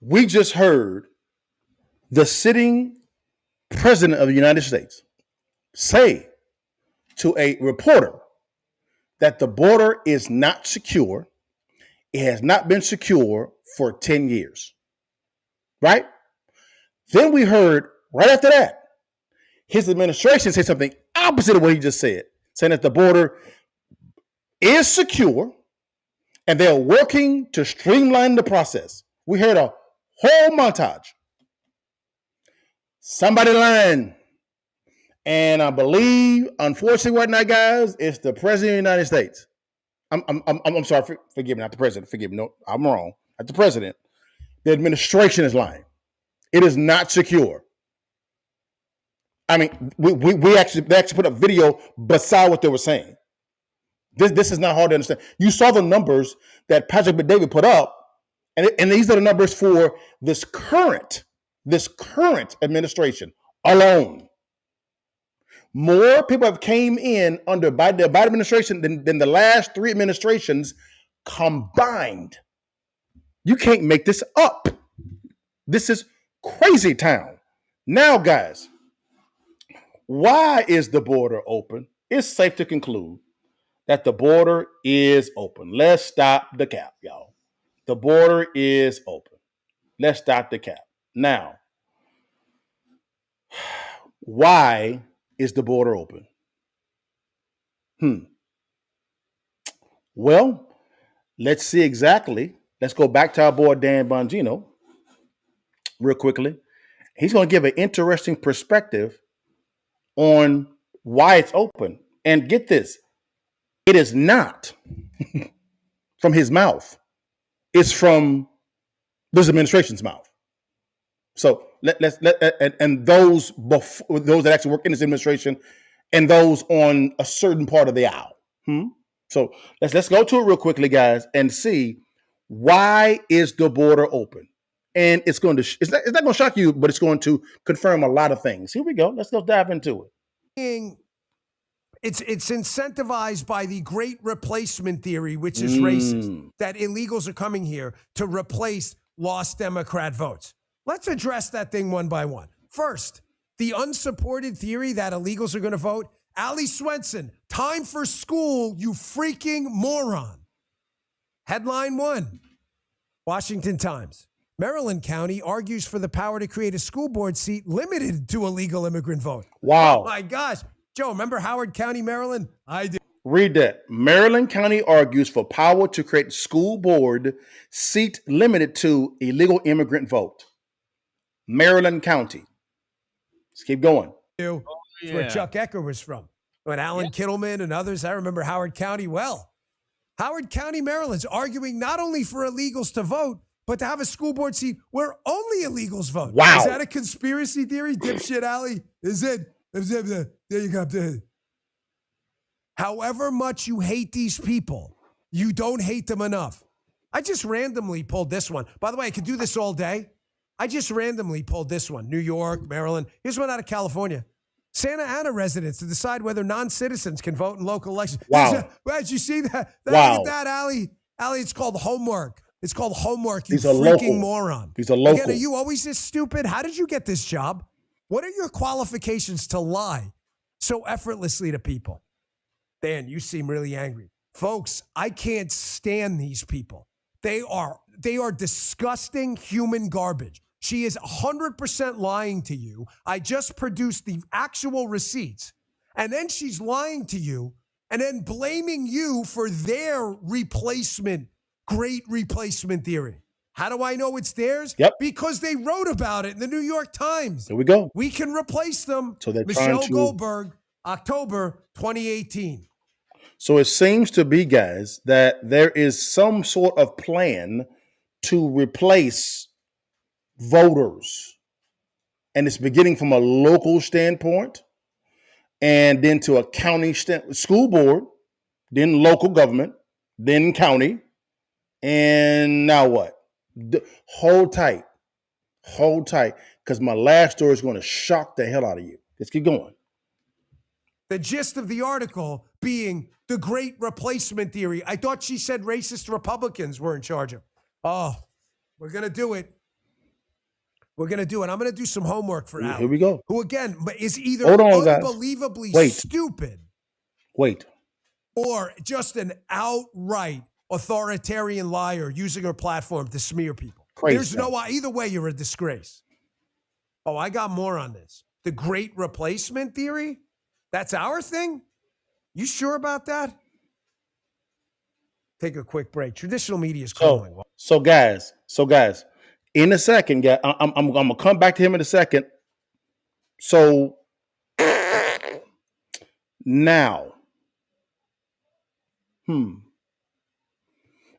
We just heard the sitting president of the United States say to a reporter that the border is not secure. It has not been secure for 10 years, right? Then we heard right after that, his administration say something opposite of what he just said, saying that the border is secure and they're working to streamline the process. We heard a whole montage. Somebody lying. And I believe, unfortunately, right now, guys, it's the president of the United States. I'm sorry, forgive me, not the president. Forgive me, no, I'm wrong. Not the president. The administration is lying. It is not secure. I mean, they actually put a video beside what they were saying. This is not hard to understand. You saw the numbers that Patrick McDavid put up, and these are the numbers for this current administration alone. More people have came in under the Biden administration than the last 3 administrations combined. You can't make this up. This is crazy town. Now, guys, why is the border open? It's safe to conclude that the border is open. Let's stop the cap, y'all. The border is open. Let's stop the cap. Now, why is the border open? Well, let's see exactly. Let's go back to our boy Dan Bongino real quickly. He's going to give an interesting perspective on why it's open. And get this, it is not from his mouth. It's from this administration's mouth. So let's those that actually work in this administration and those on a certain part of the aisle. So let's go to it real quickly, guys, and see why is the border open. And it's not going to shock you, but it's going to confirm a lot of things. Here we go. Let's go dive into it. It's incentivized by the great replacement theory, which is racist, that illegals are coming here to replace lost Democrat votes. Let's address that thing one by one. First, the unsupported theory that illegals are going to vote. Ali Swenson, time for school, you freaking moron. Headline 1, Washington Times. Maryland County argues for the power to create a school board seat limited to a legal immigrant vote. Wow. Oh my gosh. Joe, remember Howard County, Maryland? I do. Read that. Maryland County argues for power to create school board seat limited to illegal immigrant vote. Maryland County. Let's keep going. That's where Chuck Ecker was from. When Alan Kittleman and others, I remember Howard County well. Howard County, Maryland's arguing not only for illegals to vote, but to have a school board seat where only illegals vote. Wow. Is that a conspiracy theory, dipshit Alley? Is it? There you go. However much you hate these people, you don't hate them enough. I just randomly pulled this one. By the way, I could do this all day. I just randomly pulled this one. New York, Maryland. Here's one out of California. Santa Ana residents to decide whether non-citizens can vote in local elections. Wow. Did you see that? Wow. Look at that, Allie. Allie, it's called homework. It's called homework, you These are freaking local. moron. These are local. Again, are you always this stupid? How did you get this job? What are your qualifications to lie so effortlessly to people? Dan, you seem really angry. Folks, I can't stand these people. They are disgusting human garbage. She is 100% lying to you. I just produced the actual receipts. And then she's lying to you and then blaming you for their replacement, great replacement theory. How do I know it's theirs? Yep. Because they wrote about it in the New York Times. Here we go. We can replace them. So they're Michelle trying to... Goldberg, October 2018. So it seems to be, guys, that there is some sort of plan to replace voters. And it's beginning from a local standpoint and then to a county school board, then local government, then county. And now what? Hold tight, because my last story is going to shock the hell out of you. Let's keep going. The gist of the article being the great replacement theory. I thought she said racist Republicans were in charge of. Oh, we're going to do it. We're going to do it. I'm going to do some homework for Al. Here we go. Who, again, is either Hold on, guys. unbelievably Wait. stupid Wait. or just an outright authoritarian liar using her platform to smear people. Crazy. There's no either way you're a disgrace. Oh, I got more on this. The great replacement theory? That's our thing? You sure about that? Take a quick break. Traditional media is calling. So guys, in a second, guys, I'm gonna come back to him in a second. So now,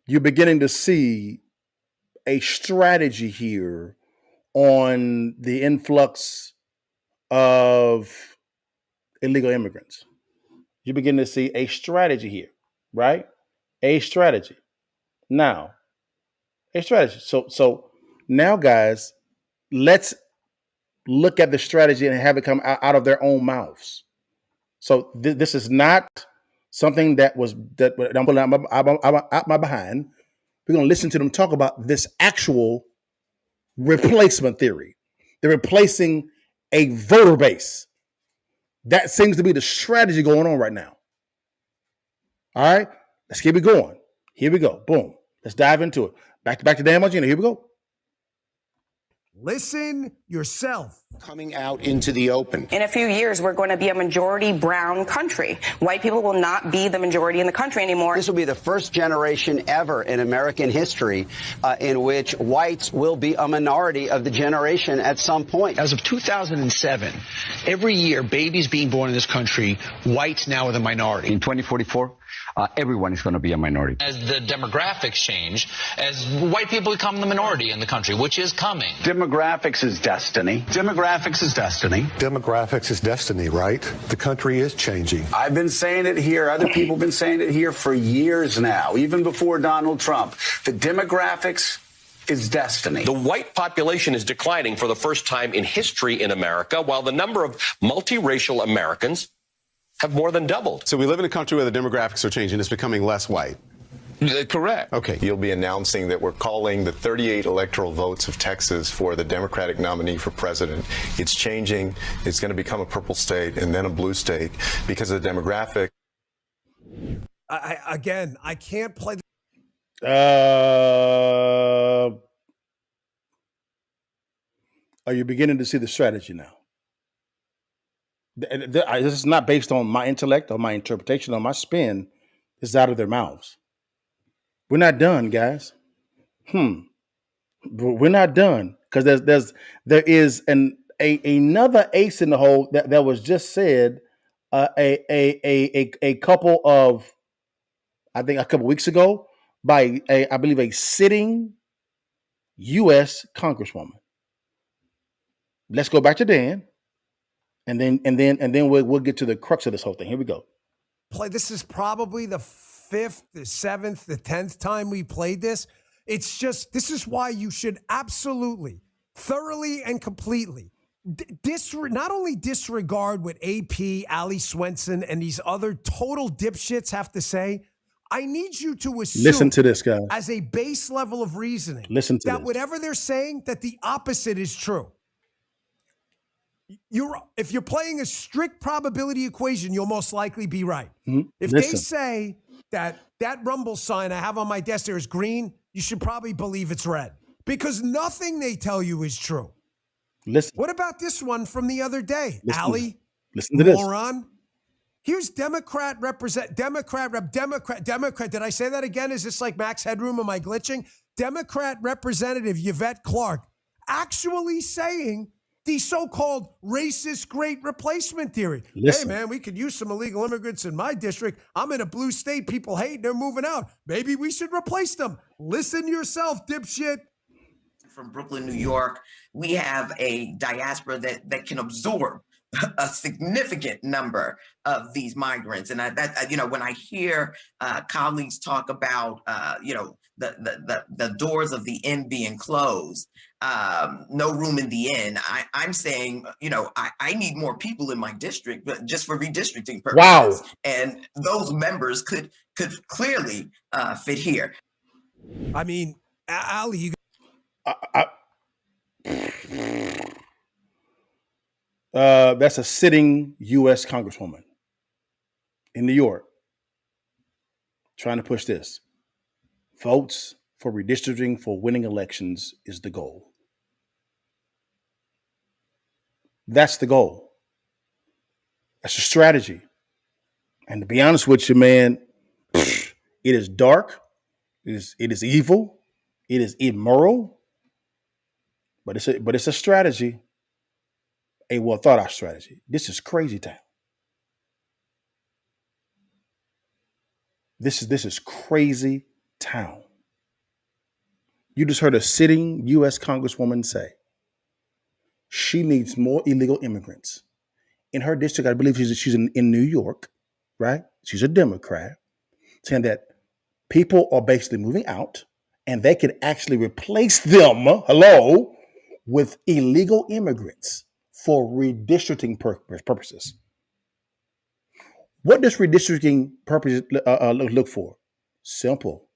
you're beginning to see a strategy here on the influx of illegal immigrants. You begin to see a strategy here, right? A strategy. Now, a strategy. So now, guys, let's look at the strategy and have it come out of their own mouths. So this is not something that I'm pulling out my behind. We're going to listen to them talk about this actual replacement theory. They're replacing a voter base. That seems to be the strategy going on right now. All right, let's keep it going. Here we go. Boom. Let's dive into it. Back to Dan Margino. Here we go. Listen yourself. Coming out into the open. In a few years, we're going to be a majority brown country. White people will not be the majority in the country anymore. This will be the first generation ever in American history in which whites will be a minority of the generation at some point. As of 2007, every year, babies being born in this country, whites now are the minority. In 2044, everyone is going to be a minority. As the demographics change, as white people become the minority in the country, which is coming. Demographics is destiny. Demographics is destiny. Demographics is destiny, right? The country is changing. I've been saying it here. Other people have been saying it here for years now, even before Donald Trump. The demographics is destiny. The white population is declining for the first time in history in America, while the number of multiracial Americans have more than doubled. So we live in a country where the demographics are changing. It's becoming less white. Correct. Okay. You'll be announcing that we're calling the 38 electoral votes of Texas for the Democratic nominee for president. It's changing. It's going to become a purple state and then a blue state because of the demographic. I can't play. Are you beginning to see the strategy now? This is not based on my intellect or my interpretation or my spin. It's out of their mouths. We're not done, guys. We're not done because there is another ace in the hole that was just said a couple weeks ago by I believe a sitting U.S. Congresswoman. Let's go back to Dan, and then we'll get to the crux of this whole thing. Here we go. This is probably the 5th, the 7th, the 10th time we played this. It's just, this is why you should absolutely, thoroughly and completely not only disregard what AP, Ali Swenson, and these other total dipshits have to say. I need you to assume, listen to this, guy, as a base level of reasoning, listen to that this. Whatever they're saying, that the opposite is true. If you're playing a strict probability equation, you'll most likely be right. Mm-hmm. If they say that rumble sign I have on my desk there is green, you should probably believe it's red because nothing they tell you is true. Listen. What about this one from the other day? Ali, listen to this. Moron. Here's Democrat. Did I say that again? Is this like Max Headroom? Am I glitching? Democrat Representative Yvette Clarke actually saying the so-called racist great replacement theory. Listen. Hey, man, we could use some illegal immigrants in my district. I'm in a blue state. People hate. They're moving out. Maybe we should replace them. Listen yourself, dipshit. From Brooklyn, New York, we have a diaspora that can absorb a significant number of these migrants. And when I hear colleagues talk about, the doors of the inn being closed, no room in the inn, I'm saying, I need more people in my district, but just for redistricting purposes. Wow. And those members could clearly fit here. I mean, Ali, you. That's a sitting U.S. Congresswoman in New York trying to push this. Votes for redistricting for winning elections is the goal. That's the goal. That's a strategy. And to be honest with you, man, it is dark. It is evil. It is immoral. But it's a strategy. A well thought out strategy. This is crazy town. This is crazy town. You just heard a sitting U.S. Congresswoman say she needs more illegal immigrants. In her district, I believe she's in New York, right? She's a Democrat, saying that people are basically moving out and they could actually replace them, with illegal immigrants for redistricting purposes. What does redistricting purposes look for? Simple.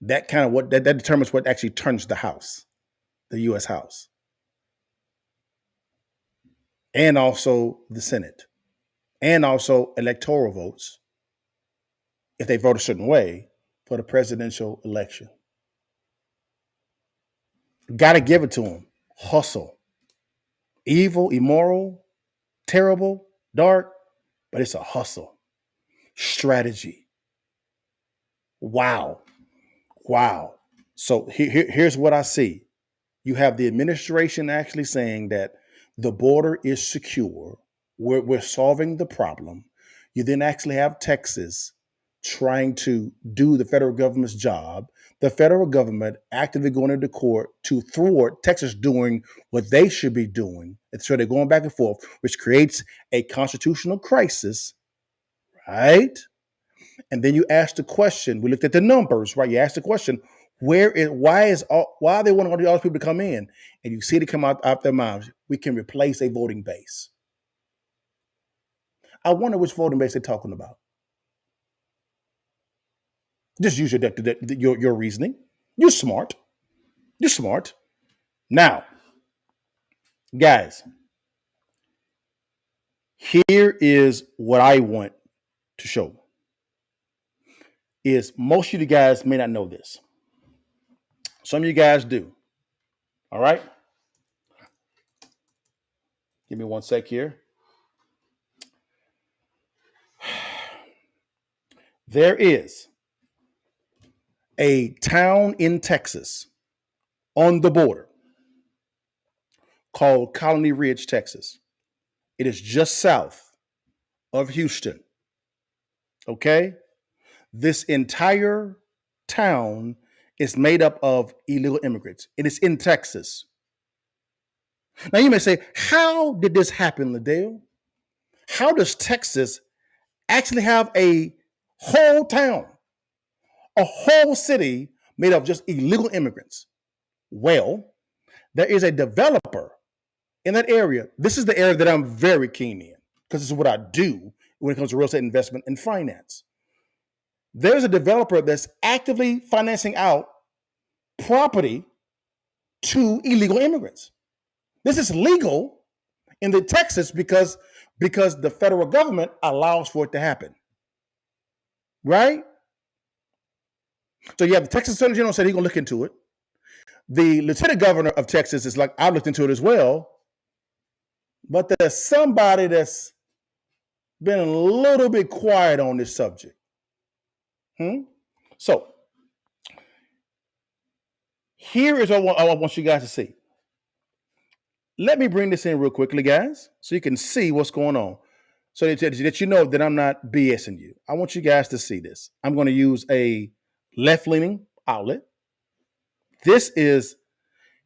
That determines what actually turns the House, the U.S. House, and also the Senate, and also electoral votes if they vote a certain way for the presidential election. Got to give it to them. Hustle. Evil, immoral, terrible, dark, but it's a hustle. Strategy. Wow. So here's what I see. You have the administration actually saying that the border is secure. We're solving the problem. You then actually have Texas trying to do the federal government's job. The federal government actively going into court to thwart Texas doing what they should be doing. And so they're going back and forth, which creates a constitutional crisis, right? And then you ask the question, we looked at the numbers, right? You ask the question, why are they wanting all these people to come in? And you see it come out their mouths. We can replace a voting base. I wonder which voting base they're talking about. Just use your reasoning. You're smart. Now, guys, here is what I want to show. Is most of you guys may not know this. Some of you guys do. All right? Give me one sec here. There is a town in Texas on the border called Colony Ridge, Texas. It is just south of Houston. Okay? This entire town is made up of illegal immigrants. It is in Texas. Now you may say, how did this happen, LaDale? How does Texas actually have a whole town, a whole city made of just illegal immigrants? Well, there is a developer in that area. This is the area that I'm very keen in because this is what I do when it comes to real estate investment and finance. There's a developer that's actively financing out property to illegal immigrants. This is legal in the Texas because the federal government allows for it to happen. Right? So you have the Texas Attorney General said he's going to look into it. The Lieutenant Governor of Texas is like, I looked into it as well. But there's somebody that's been a little bit quiet on this subject. So here is what I want you guys to see. Let me bring this in real quickly, guys, so you can see what's going on. So that you know that I'm not BSing you. I want you guys to see this. I'm going to use a left-leaning outlet. This is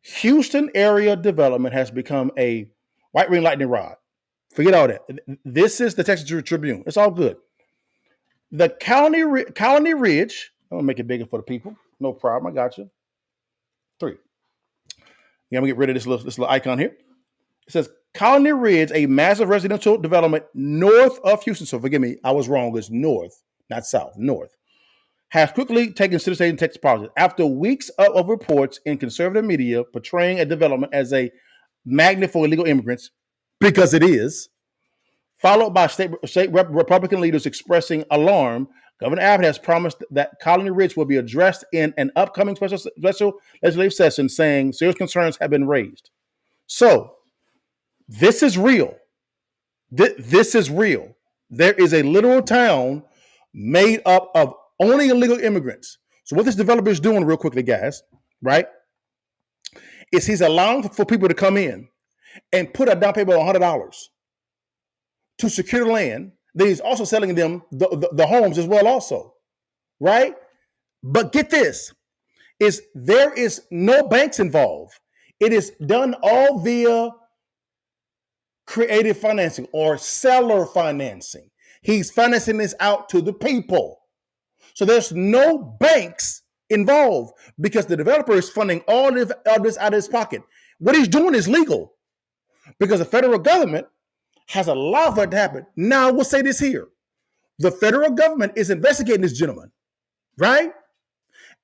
Houston area development has become a white ring lightning rod. Forget all that. This is the Texas Tribune. It's all good. The Colony Ridge. I'm going to make it bigger for the people. No problem. I got you. 3. Yeah, I'm going to get rid of this little icon here. It says Colony Ridge, a massive residential development north of Houston. So forgive me, I was wrong. It's north, not south, north. Has quickly taken center stage in Texas politics after weeks of reports in conservative media portraying a development as a magnet for illegal immigrants. because it is, followed by state Republican leaders expressing alarm. Governor Abbott has promised that Colony Ridge will be addressed in an upcoming special legislative session, saying serious concerns have been raised. So this is real. This is real. There is a literal town made up of only illegal immigrants. So what this developer is doing, real quickly, guys, right, is he's allowing for people to come in and put a down payment of $100 to secure the land. Then he's also selling them the homes as well also, right? But get this, is there is no banks involved. It is done all via creative financing or seller financing. He's financing this out to the people. So there's no banks involved because the developer is funding all of this out of his pocket. What he's doing is legal because the federal government has allowed for it to happen. Now, we'll say this here. The federal government is investigating this gentleman, right?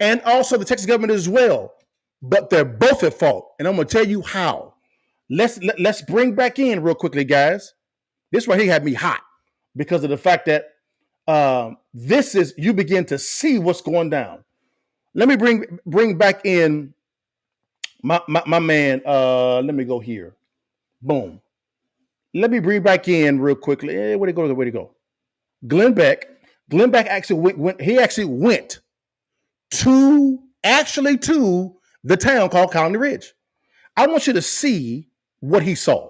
And also the Texas government as well. But they're both at fault. And I'm going to tell you how. Let's bring back in real quickly, guys. This right here had me hot because of the fact that this is, you begin to see what's going down. Let me bring back in my man. Let me go here. Boom. Let me bring back in real quickly. Where'd he go? Where'd he go? Glenn Beck. Glenn Beck actually went to the town called County Ridge. I want you to see what he saw.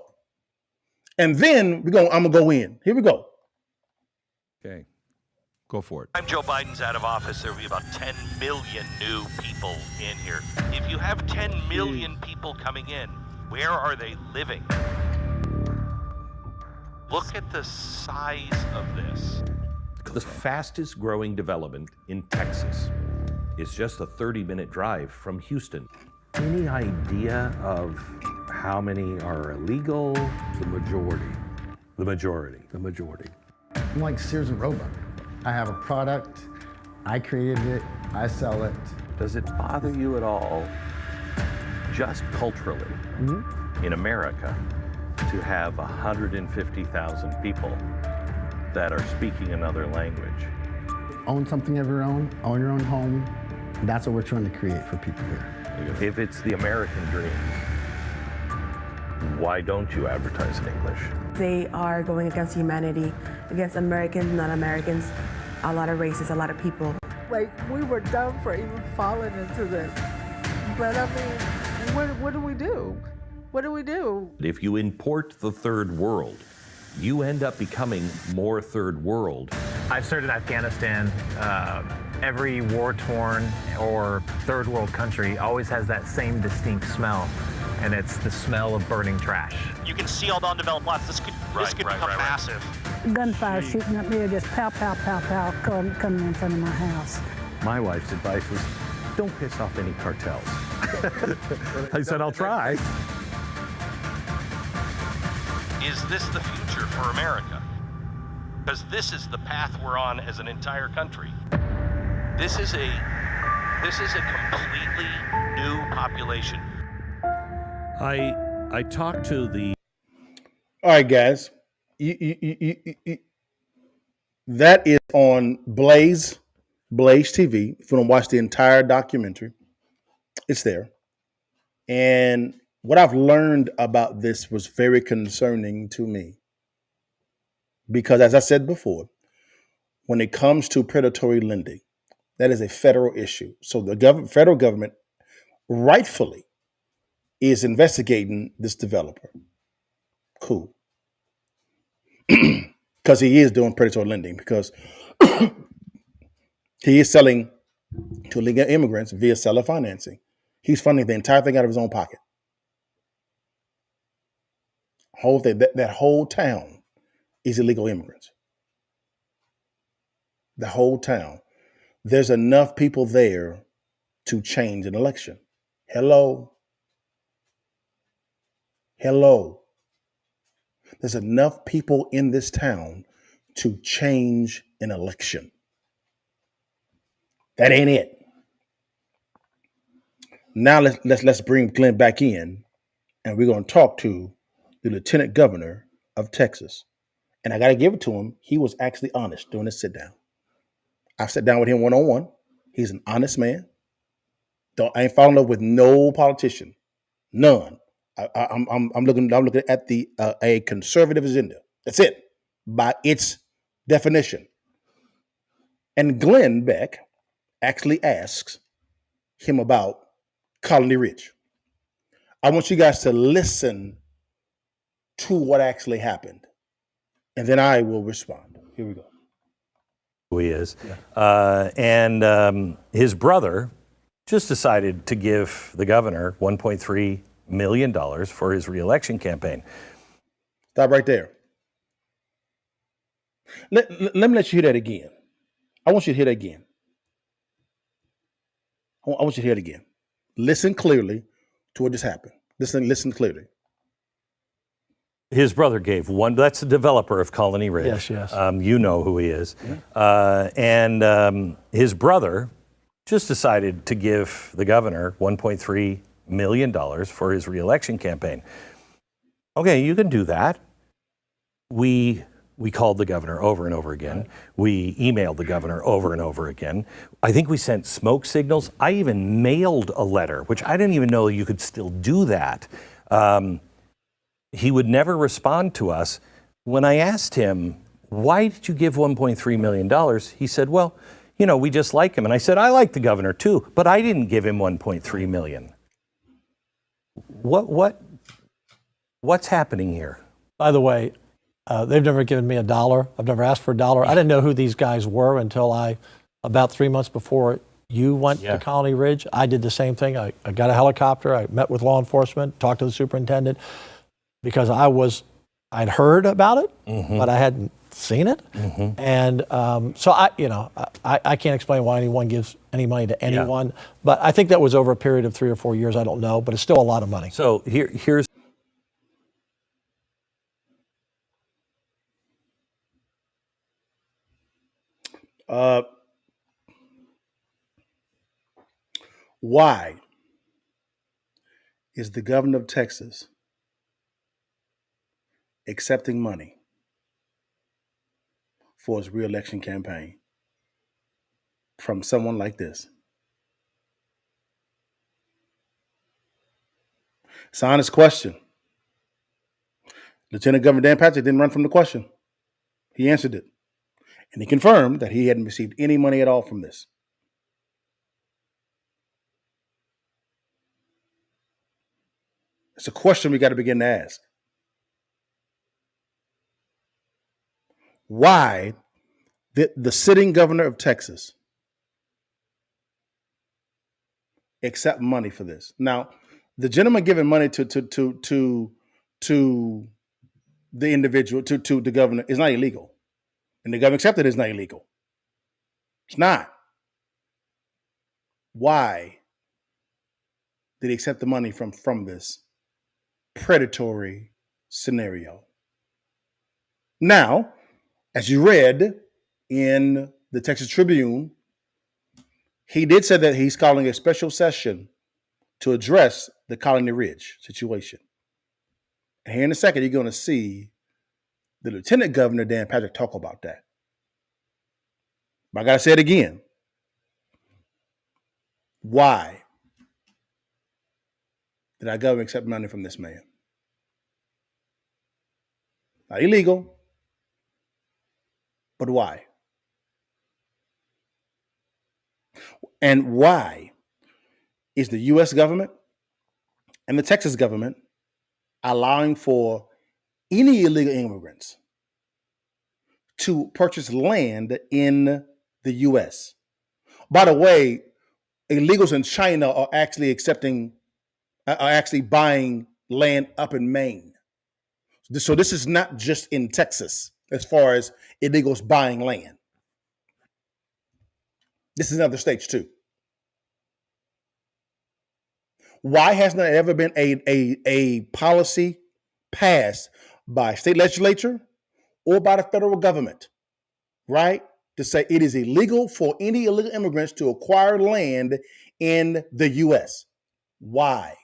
And then I'm gonna go in. Here we go. Okay. Go for it. Time Joe Biden's out of office, there will be about 10 million new people in here. If you have 10 million people coming in, where are they living? Look at the size of this. The fastest growing development in Texas is just a 30-minute drive from Houston. Any idea of how many are illegal? The majority. The majority. The majority. I'm like Sears and Roebuck. I have a product, I created it, I sell it. Does it bother you at all, just culturally, in America, to have 150,000 people that are speaking another language? Own something of your own home. That's what we're trying to create for people here. If it's the American dream, why don't you advertise in English? They are going against humanity, against Americans, non-Americans, a lot of races, a lot of people. Like, we were dumb for even falling into this. But I mean, what do we do? What do we do? If you import the third world, you end up becoming more third world. I've served in Afghanistan. Every war-torn or third world country always has that same distinct smell, and it's the smell of burning trash. You can see all the undeveloped lots. This could become massive. Gunfire shooting up there, just pow, pow, pow, pow, coming in front of my house. My wife's advice was, don't piss off any cartels. I said, I'll try. Is this the future for America? Because this is the path we're on as an entire country. This is a completely new population. I talked to the. All right, guys. That is on Blaze TV. If you want to watch the entire documentary, it's there. And what I've learned about this was very concerning to me. Because as I said before, when it comes to predatory lending, that is a federal issue. So the federal government rightfully is investigating this developer. Cool. Because he is doing predatory lending, because he is selling to illegal immigrants via seller financing. He's funding the entire thing out of his own pocket. That whole town is illegal immigrants. The whole town. There's enough people there to change an election. Hello. There's enough people in this town to change an election. That ain't it. Now let's bring Glenn back in, and we're going to talk to the lieutenant governor of Texas. And I got to give it to him. He was actually honest during this sit down. I've sat down with him one-on-one. He's an honest man. I ain't falling in love with no politician, none. I'm looking at a conservative agenda. That's it, by its definition. And Glenn Beck actually asks him about Colony Ridge. I want you guys to listen to what actually happened, and then I will respond. Here we go. Who he is. And his brother just decided to give the governor $1.3 million for his reelection campaign. Stop right there. Let me let you hear that again. I want you to hear that again. I want you to hear it again. Listen clearly to what just happened. Listen clearly. His brother gave one. That's the developer of Colony Ridge. Yes. You know who he is. Yeah. And his brother just decided to give the governor $1.3 million for his reelection campaign. Okay, you can do that. We called the governor over and over again. We emailed the governor over and over again. I think we sent smoke signals. I even mailed a letter, which I didn't even know you could still do that. He would never respond to us. When I asked him, why did you give $1.3 million? He said, well, we just like him. And I said, I like the governor too, but I didn't give him $1.3 million. What's happening here? By the way, they've never given me $1. I've never asked for $1. I didn't know who these guys were until about 3 months before you went to Colony Ridge. I did the same thing. I got a helicopter. I met with law enforcement, talked to the superintendent, because I'd heard about it, but I hadn't seen it. And so I can't explain why anyone gives any money to anyone, but I think that was over a period of 3 or 4 years. I don't know, but it's still a lot of money. So here's why is the governor of Texas accepting money for his reelection campaign from someone like this? It's an honest question. Lieutenant Governor Dan Patrick didn't run from the question. He answered it. And he confirmed that he hadn't received any money at all from this. It's a question we got to begin to ask. Why did the sitting governor of Texas accept money for this? Now, the gentleman giving money to the individual, to the governor, is not illegal. And the governor accepted it is not illegal. It's not. Why did he accept the money from this predatory scenario? Now, as you read in the Texas Tribune, he did say that he's calling a special session to address the Colony Ridge situation. And here in a second, you're going to see the Lieutenant Governor, Dan Patrick, talk about that. But I got to say it again. Why did our government accept money from this man? Not illegal, but why? And why is the U.S. government and the Texas government allowing for any illegal immigrants to purchase land in the U.S.? By the way, illegals in China are actually buying land up in Maine. So this is not just in Texas as far as illegals buying land. This is in other states too. Why hasn't there ever been a policy passed by state legislature or by the federal government, right, to say it is illegal for any illegal immigrants to acquire land in the U.S.? Why?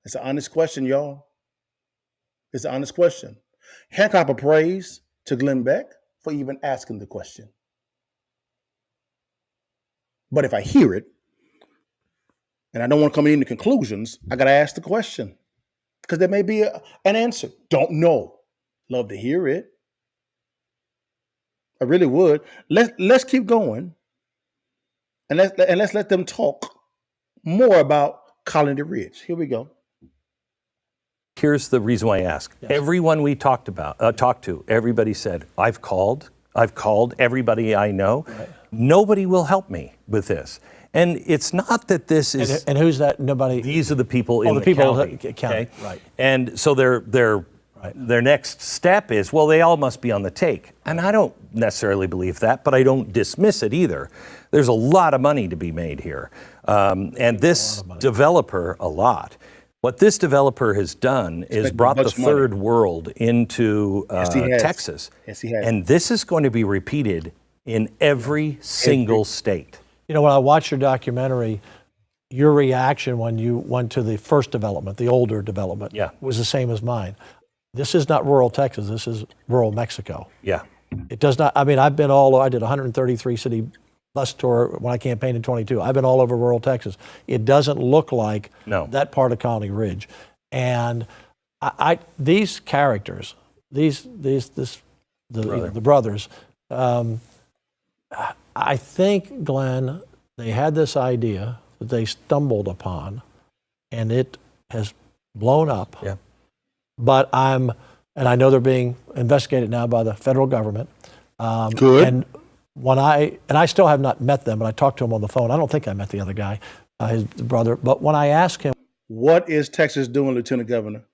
It's an honest question, y'all. It's an honest question. Hancock a praise to Glenn Beck for even asking the question. But if I hear it, and I don't want to come into conclusions, I got to ask the question. Because there may be an answer. Don't know. Love to hear it. I really would. Let's keep going. And let's let them talk more about Colony Ridge. Here we go. Here's the reason why I ask. Yes. Everyone we talked to, everybody said, I've called everybody I know. Right. Nobody will help me with this. And it's not that this is... And who's that? Nobody... These are the people in the county. Okay? Right. And so their next step is, well, they all must be on the take. And I don't necessarily believe that, but I don't dismiss it either. There's a lot of money to be made here. And this developer, what this developer has done is brought the third world into Texas. Yes, he has. And this is going to be repeated in every single state. You know, when I watched your documentary, your reaction when you went to the first development, the older development, was the same as mine. This is not rural Texas. This is rural Mexico. Yeah. It does not, I mean, I did a 133 city bus tour when I campaigned in 22. I've been all over rural Texas. It doesn't look like that part of Colony Ridge. And these characters, the brothers, I think, Glenn, they had this idea that they stumbled upon, and it has blown up. Yeah. But and I know they're being investigated now by the federal government. Good. And I still have not met them, but I talked to him on the phone. I don't think I met the other guy, his brother. But when I asked him, what is Texas doing, Lieutenant Governor?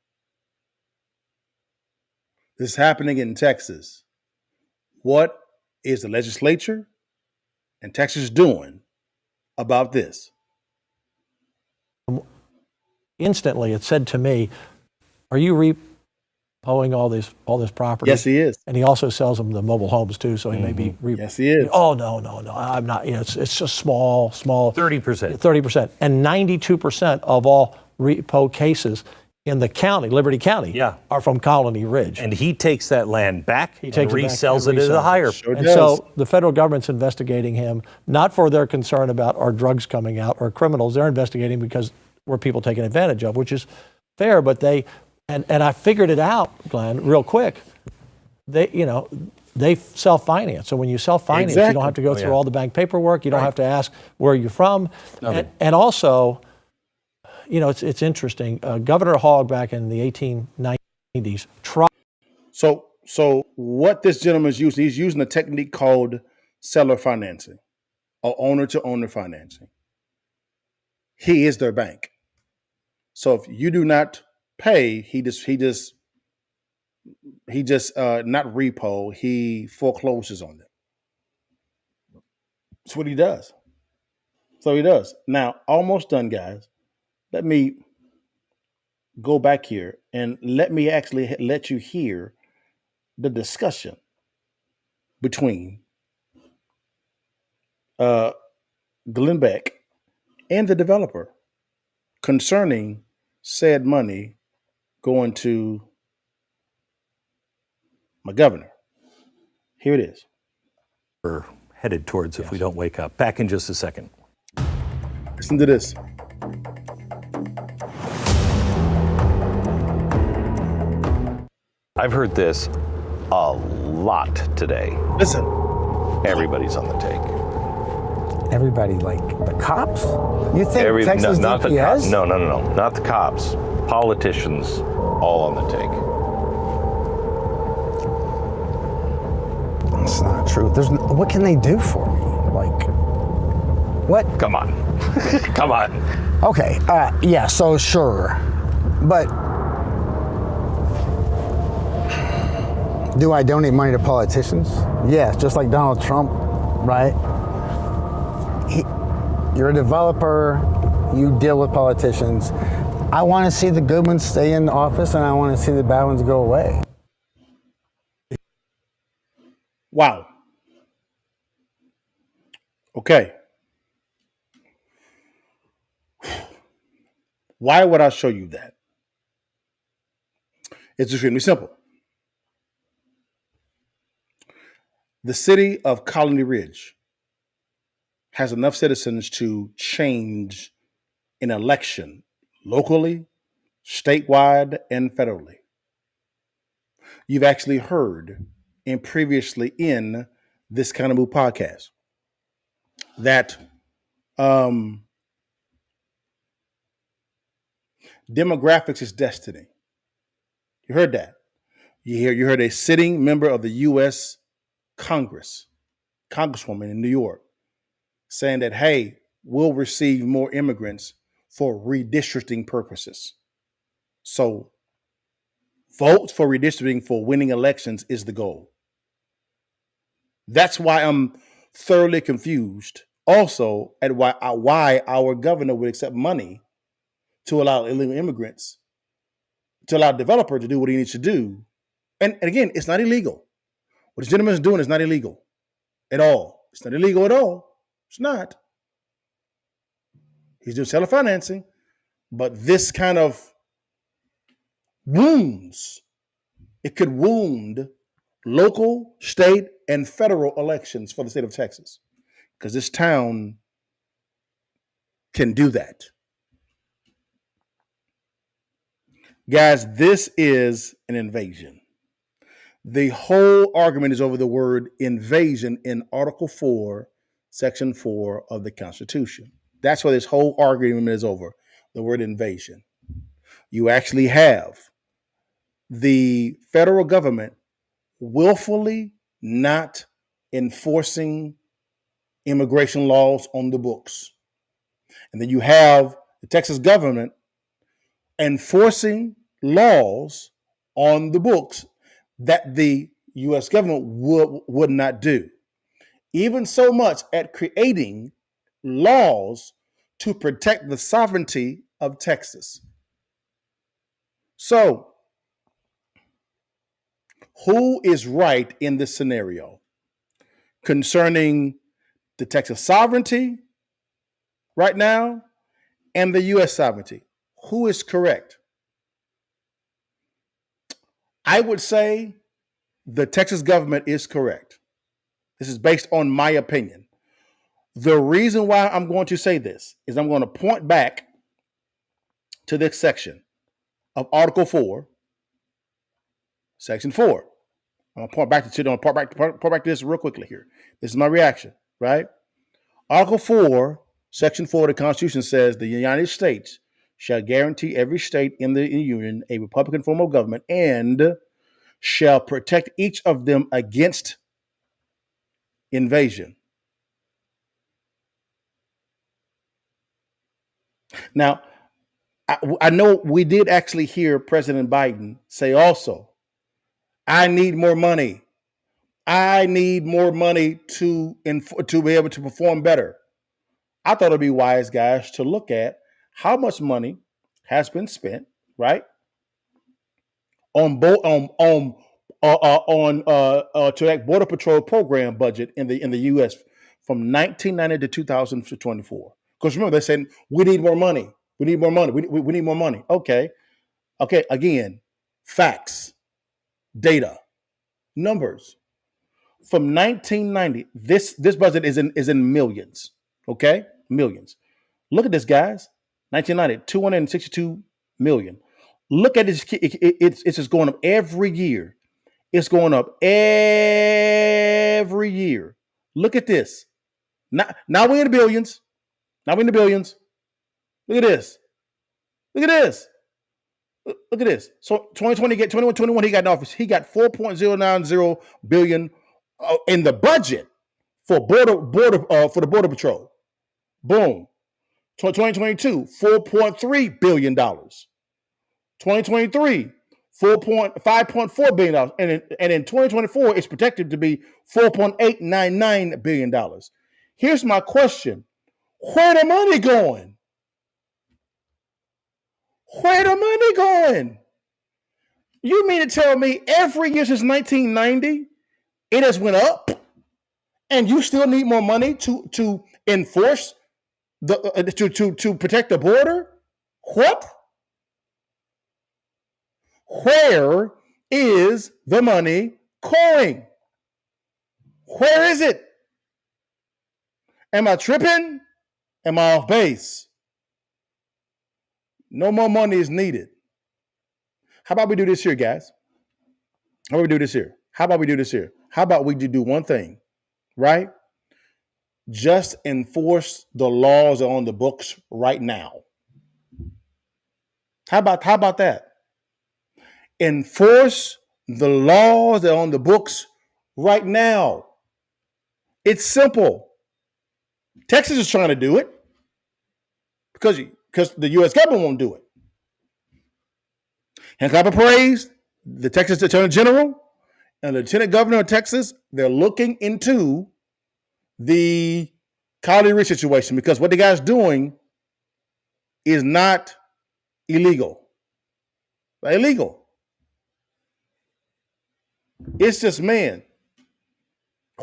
This is happening in Texas. What is the legislature and Texas doing about this? Instantly, it said to me, "Are you repoing all this property?" Yes, he is. And he also sells them the mobile homes too, so he may be. Yes, he is. Oh no, I'm not. You know, it's just small. 30%. 30%, and 92% of all repo cases in the county, Liberty County, are from Colony Ridge. And he takes that land back and resells it at a higher price. And so the federal government's investigating him, not for their concern about our drugs coming out or criminals. They're investigating because we're people taken advantage of, which is fair. But and I figured it out, Glenn, real quick. They self-finance. So when you self-finance, you don't have to go through all the bank paperwork. You don't have to ask where you're from. And also, you know, it's interesting. Governor Hogg back in the 1890s tried. So what this gentleman is using, he's using a technique called seller financing or owner-to-owner financing. He is their bank. So if you do not pay, he just not repo, he forecloses on them. That's what he does. So he does. Now, almost done, guys. Let me go back here and let me actually let you hear the discussion between Glenn Beck and the developer concerning said money going to my governor. Here it is. We're headed towards if we don't wake up. Back in just a second. Listen to this. I've heard this a lot today. Listen. Everybody's on the take. Everybody, like the cops? You think Texas not DPS? The cops. No. Not the cops. Politicians all on the take. That's not true. What can they do for me? Like, what? Come on. Come on. Okay. Yeah, so sure. But do I donate money to politicians? Yes, just like Donald Trump, right? You're a developer, you deal with politicians. I want to see the good ones stay in office and I want to see the bad ones go away. Wow. Okay. Why would I show you that? It's extremely simple. The city of Colony Ridge has enough citizens to change an election locally, statewide, and federally. You've actually heard previously in this Countermove podcast that demographics is destiny. You heard that. You heard a sitting member of the U.S. Congress, Congresswoman in New York, saying that, hey, we'll receive more immigrants for redistricting purposes. So votes for redistricting for winning elections is the goal. That's why I'm thoroughly confused also at why our governor would accept money to allow illegal immigrants, to allow a developer to do what he needs to do. And again, it's not illegal. What this gentleman is doing is not illegal at all. It's not illegal at all. It's not. He's doing seller financing, but this kind of wounds. It could wound local, state, and federal elections for the state of Texas because this town can do that. Guys, this is an invasion. The whole argument is over the word invasion in Article 4, Section 4 of the Constitution. That's what this whole argument is over, the word invasion. You actually have the federal government willfully not enforcing immigration laws on the books. And then you have the Texas government enforcing laws on the books that the U.S. government would not do. Even so much at creating laws to protect the sovereignty of Texas. So, who is right in this scenario concerning the Texas sovereignty right now and the U.S. sovereignty? Who is correct? I would say the Texas government is correct. This is based on my opinion. The reason why I'm going to say this is I'm going to point back to this section of Article 4, Section 4. I'm going to point back to this real quickly here. This is my reaction, right? Article 4, Section 4 of the Constitution says the United States shall guarantee every state in the Union a Republican form of government and shall protect each of them against invasion. Now, I know we did actually hear President Biden say also, I need more money. I need more money to be able to perform better. I thought it'd be wise, guys, to look at how much money has been spent, right, on to that Border Patrol program budget in the U.S. from 1990 to 2024. Because remember, they said we need more money. We need more money. We need more money. Okay. Again, facts, data, numbers. From 1990, this budget is in millions. Okay, millions. Look at this, guys. 1990, 262 million. Look at this. It's just going up every year. It's going up every year. Look at this. Now we're in the billions. Now we're in the billions. Look at this. Look at this. Look at this. So 21, he got in office. He got 4.090 billion in the budget for for the Border Patrol. Boom. 2022, $4.3 billion. 2023, $5.4 billion. And in 2024, it's projected to be $4.899 billion. Here's my question. Where the money going? Where the money going? You mean to tell me every year since 1990, it has went up, and you still need more money to enforce to protect the border? What? Where is the money going? Where is it? Am I tripping? Am I off base? No more money is needed. How about we do this here, guys? How about we do this here? How about we do this here? How about we do one thing, right? Just enforce the laws on the books right now. How about that? Enforce the laws that are on the books right now. It's simple. Texas is trying to do it because the U.S. government won't do it. And clap of praise, the Texas Attorney General and the Lieutenant Governor of Texas, they're looking into the Colorado Ridge situation because what the guy's doing is not illegal. Illegal. It's just, man,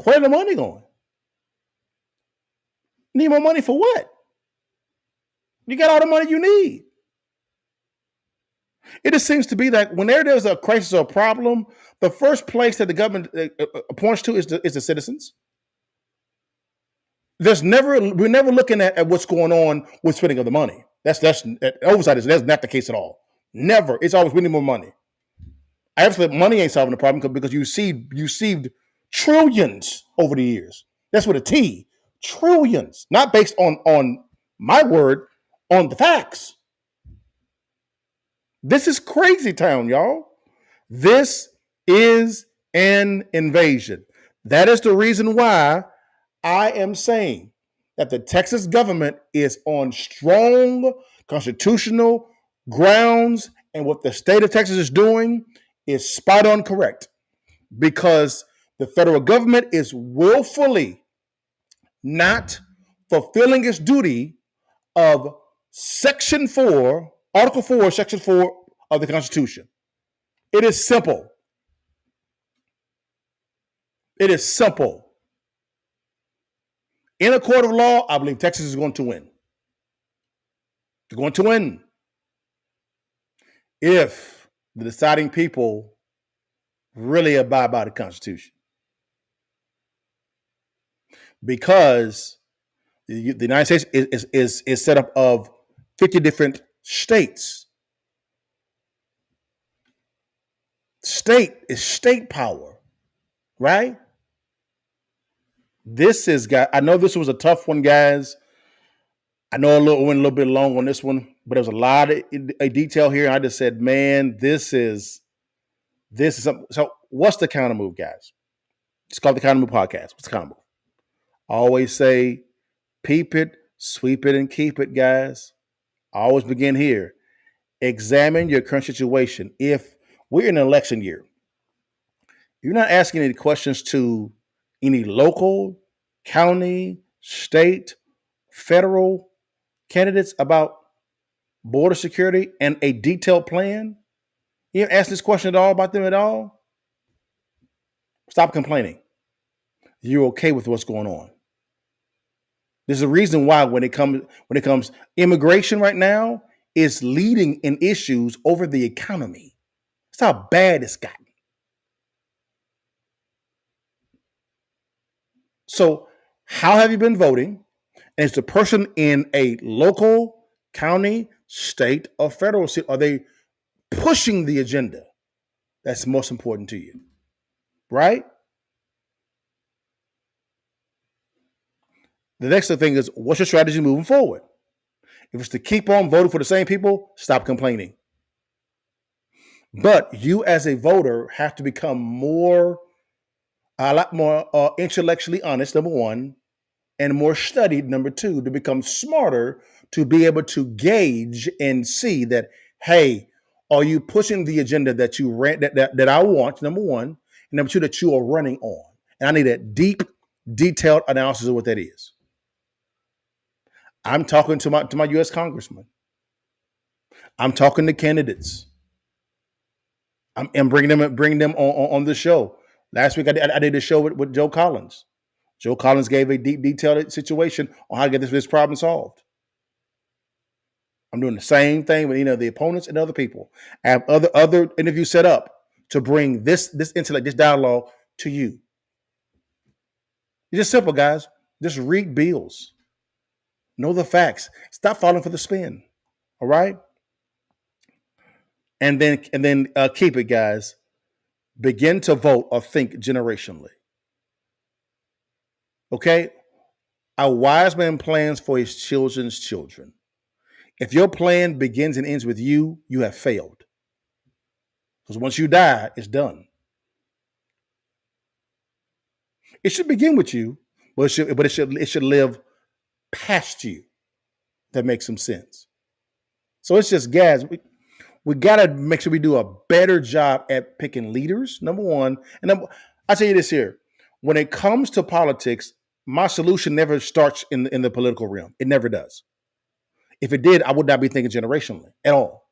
where's the money going? Need more money for what? You got all the money you need. It just seems to be that whenever there's a crisis or a problem, the first place that the government points to is the citizens. We're never looking at what's going on with spending of the money. That's oversight. That's not the case at all. Never. It's always we need more money. I absolutely money ain't solving the problem because you received trillions over the years. That's with a T. Trillions, not based on my word, on the facts. This is crazy town, y'all. This is an invasion. That is the reason why I am saying that the Texas government is on strong constitutional grounds, and what the state of Texas is doing is spot on correct because the federal government is willfully not fulfilling its duty of Section 4, Article 4, Section 4 of the Constitution. It is simple. It is simple. In a court of law, I believe Texas is going to win. They're going to win. If the deciding people really abide by the Constitution. Because the United States is set up of 50 different states. State is state power, right? I know this was a tough one, guys. I know went a little bit long on this one, but there's a lot of detail here. I just said, man, this is something. So what's the Countermove, guys? It's called the Countermove podcast. What's the Countermove? I always say, peep it, sweep it, and keep it, guys. I always begin here. Examine your current situation. If we're in an election year, you're not asking any questions to any local, county, state, federal candidates about border security and a detailed plan. You haven't asked this question at all about them at all. Stop complaining. You're okay with what's going on. There's a reason why when it comes immigration right now is leading in issues over the economy. That's how bad it's gotten. So how have you been voting? And is the person in a local, county, state, or federal seat, are they pushing the agenda that's most important to you? Right? The next thing is, what's your strategy moving forward? If it's to keep on voting for the same people, stop complaining. But you as a voter have to become a lot more intellectually honest, number one, and more studied, number two, to become smarter, to be able to gauge and see that, hey, are you pushing the agenda that you ran that I want, number one, and number two, that you are running on? And I need a deep, detailed analysis of what that is. I'm talking to my U.S. congressman. I'm talking to candidates. I'm bringing them on the show. Last week I did a show with Joe Collins. Joe Collins gave a deep, detailed situation on how to get this problem solved. I'm doing the same thing with the opponents and other people. I have other interviews set up to bring this intellect, this dialogue to you. It's just simple, guys. Just read bills. Know the facts. Stop falling for the spin. All right? And then keep it, guys. Begin to vote or think generationally. Okay? A wise man plans for his children's children. If your plan begins and ends with you, you have failed. Because once you die, it's done. It should begin with you, but it should live past you. That makes some sense. So it's just, guys, we got to make sure we do a better job at picking leaders, number one. And I'll tell you this here. When it comes to politics, my solution never starts in the political realm. It never does. If it did, I would not be thinking generationally at all.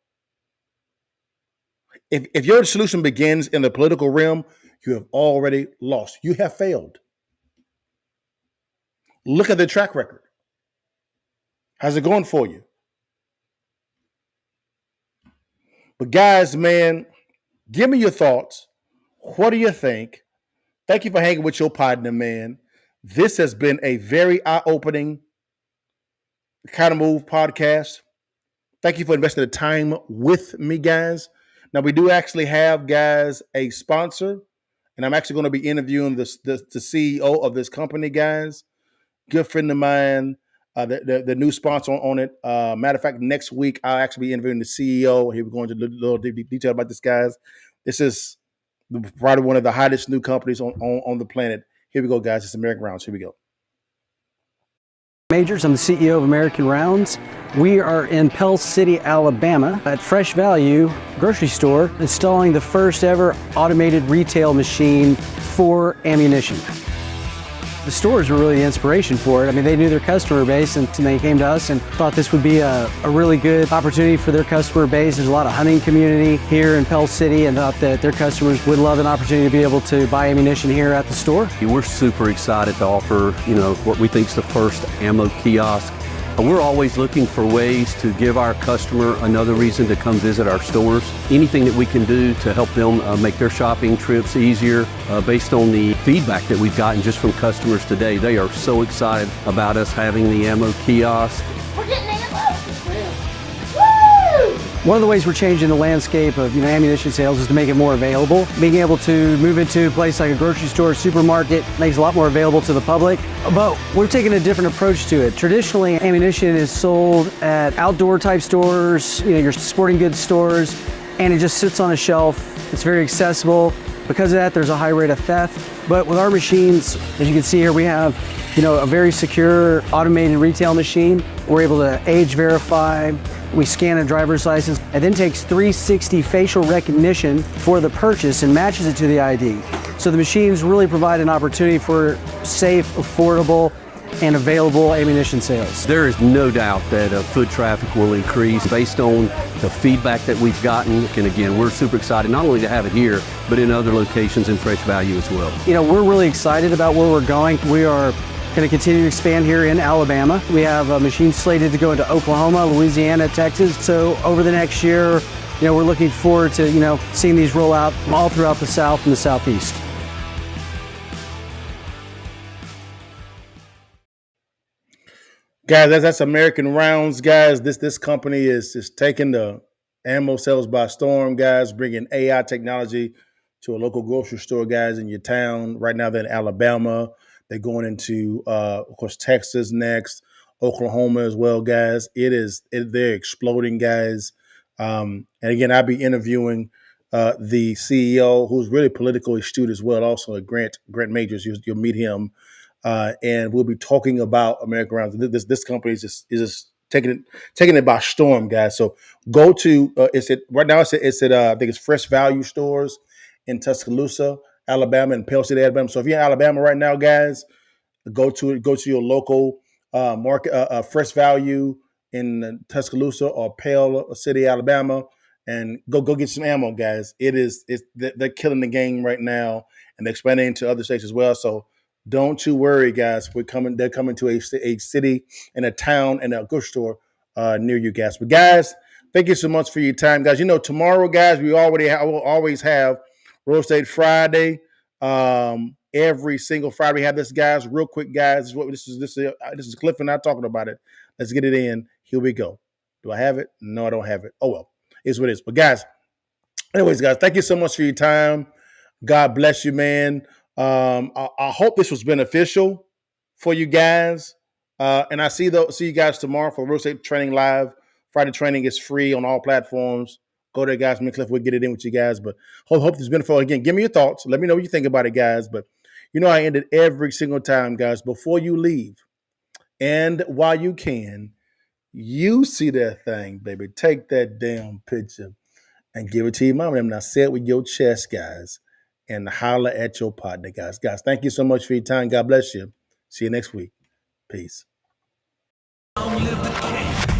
If your solution begins in the political realm, you have already lost. You have failed. Look at the track record. How's it going for you? But guys, man, give me your thoughts. What do you think? Thank you for hanging with your partner, man. This has been a very eye-opening Countermove podcast. Thank you for investing the time with me, guys. Now, we do actually have, guys, a sponsor, and I'm actually going to be interviewing the CEO of this company, guys. Good friend of mine, the new sponsor on it. Matter of fact, next week, I'll actually be interviewing the CEO. Here we're going to a little detail about this, guys. This is probably one of the hottest new companies on the planet. Here we go, guys. It's American Rounds. Here we go. Majors. I'm the CEO of American Rounds. We are in Pell City, Alabama at Fresh Value grocery store installing the first ever automated retail machine for ammunition. The stores were really the inspiration for it. I mean, they knew their customer base and they came to us and thought this would be a really good opportunity for their customer base. There's a lot of hunting community here in Pell City and thought that their customers would love an opportunity to be able to buy ammunition here at the store. We're super excited to offer, what we think is the first ammo kiosk. We're always looking for ways to give our customer another reason to come visit our stores. Anything that we can do to help them make their shopping trips easier based on the feedback that we've gotten just from customers today. They are so excited about us having the ammo kiosk. We're getting ammo! One of the ways we're changing the landscape of ammunition sales is to make it more available. Being able to move into a place like a grocery store, supermarket, makes it a lot more available to the public. But we're taking a different approach to it. Traditionally, ammunition is sold at outdoor type stores, your sporting goods stores, and it just sits on a shelf. It's very accessible. Because of that, there's a high rate of theft. But with our machines, as you can see here, we have a very secure automated retail machine. We're able to age verify. We scan a driver's license and then takes 360 facial recognition for the purchase and matches it to the ID. So the machines really provide an opportunity for safe, affordable, and available ammunition sales. There is no doubt that foot traffic will increase based on the feedback that we've gotten. And again, we're super excited not only to have it here, but in other locations in Fresh Value as well. We're really excited about where we're going. We are going to continue to expand here in Alabama. We have a machine slated to go into Oklahoma, Louisiana, Texas. So over the next year, we're looking forward to, seeing these roll out all throughout the South and the Southeast. Guys, that's American Rounds, guys. This company is taking the ammo sales by storm, guys, bringing AI technology to a local grocery store, guys, in your town. Right now, they're in Alabama. They're going into, of course, Texas next, Oklahoma as well, guys. They're exploding, guys. And again, I'll be interviewing the CEO, who's really politically astute as well, also Grant Majors. You'll meet him. And we'll be talking about American Rounds. This company is just taking it by storm, guys. So go to right now. It's at I think it's Fresh Value stores in Tuscaloosa, Alabama, and Pell City, Alabama. So if you're in Alabama right now, guys, go to your local market, Fresh Value in Tuscaloosa or Pell City, Alabama, and go get some ammo, guys. They're killing the game right now, and they're expanding into other states as well. So don't you worry, guys. They're coming to a city and a town and a grocery store near you, guys. But guys, thank you so much for your time, guys. Tomorrow, guys, we will always have Real Estate Friday. Every single Friday we have this, guys. Real quick, guys. This is Cliff and I talking about it. Let's get it in. Here we go. Do I have it? No, I don't have it. Oh well, it's what it is. But guys, anyways, guys, thank you so much for your time. God bless you, man. I hope this was beneficial for you guys. And I see you guys tomorrow for Real Estate Training Live. Friday training is free on all platforms. Go there, guys. Me and Cliff, we'll get it in with you guys. But hope this has been beneficial. Again, give me your thoughts. Let me know what you think about it, guys. But you know, I end it every single time, guys. Before you leave, and while you can, you see that thing, baby. Take that damn picture and give it to your mom. And now say it with your chest, guys, and holler at your partner, guys. Guys, thank you so much for your time. God bless you. See you next week. Peace. Long live the king.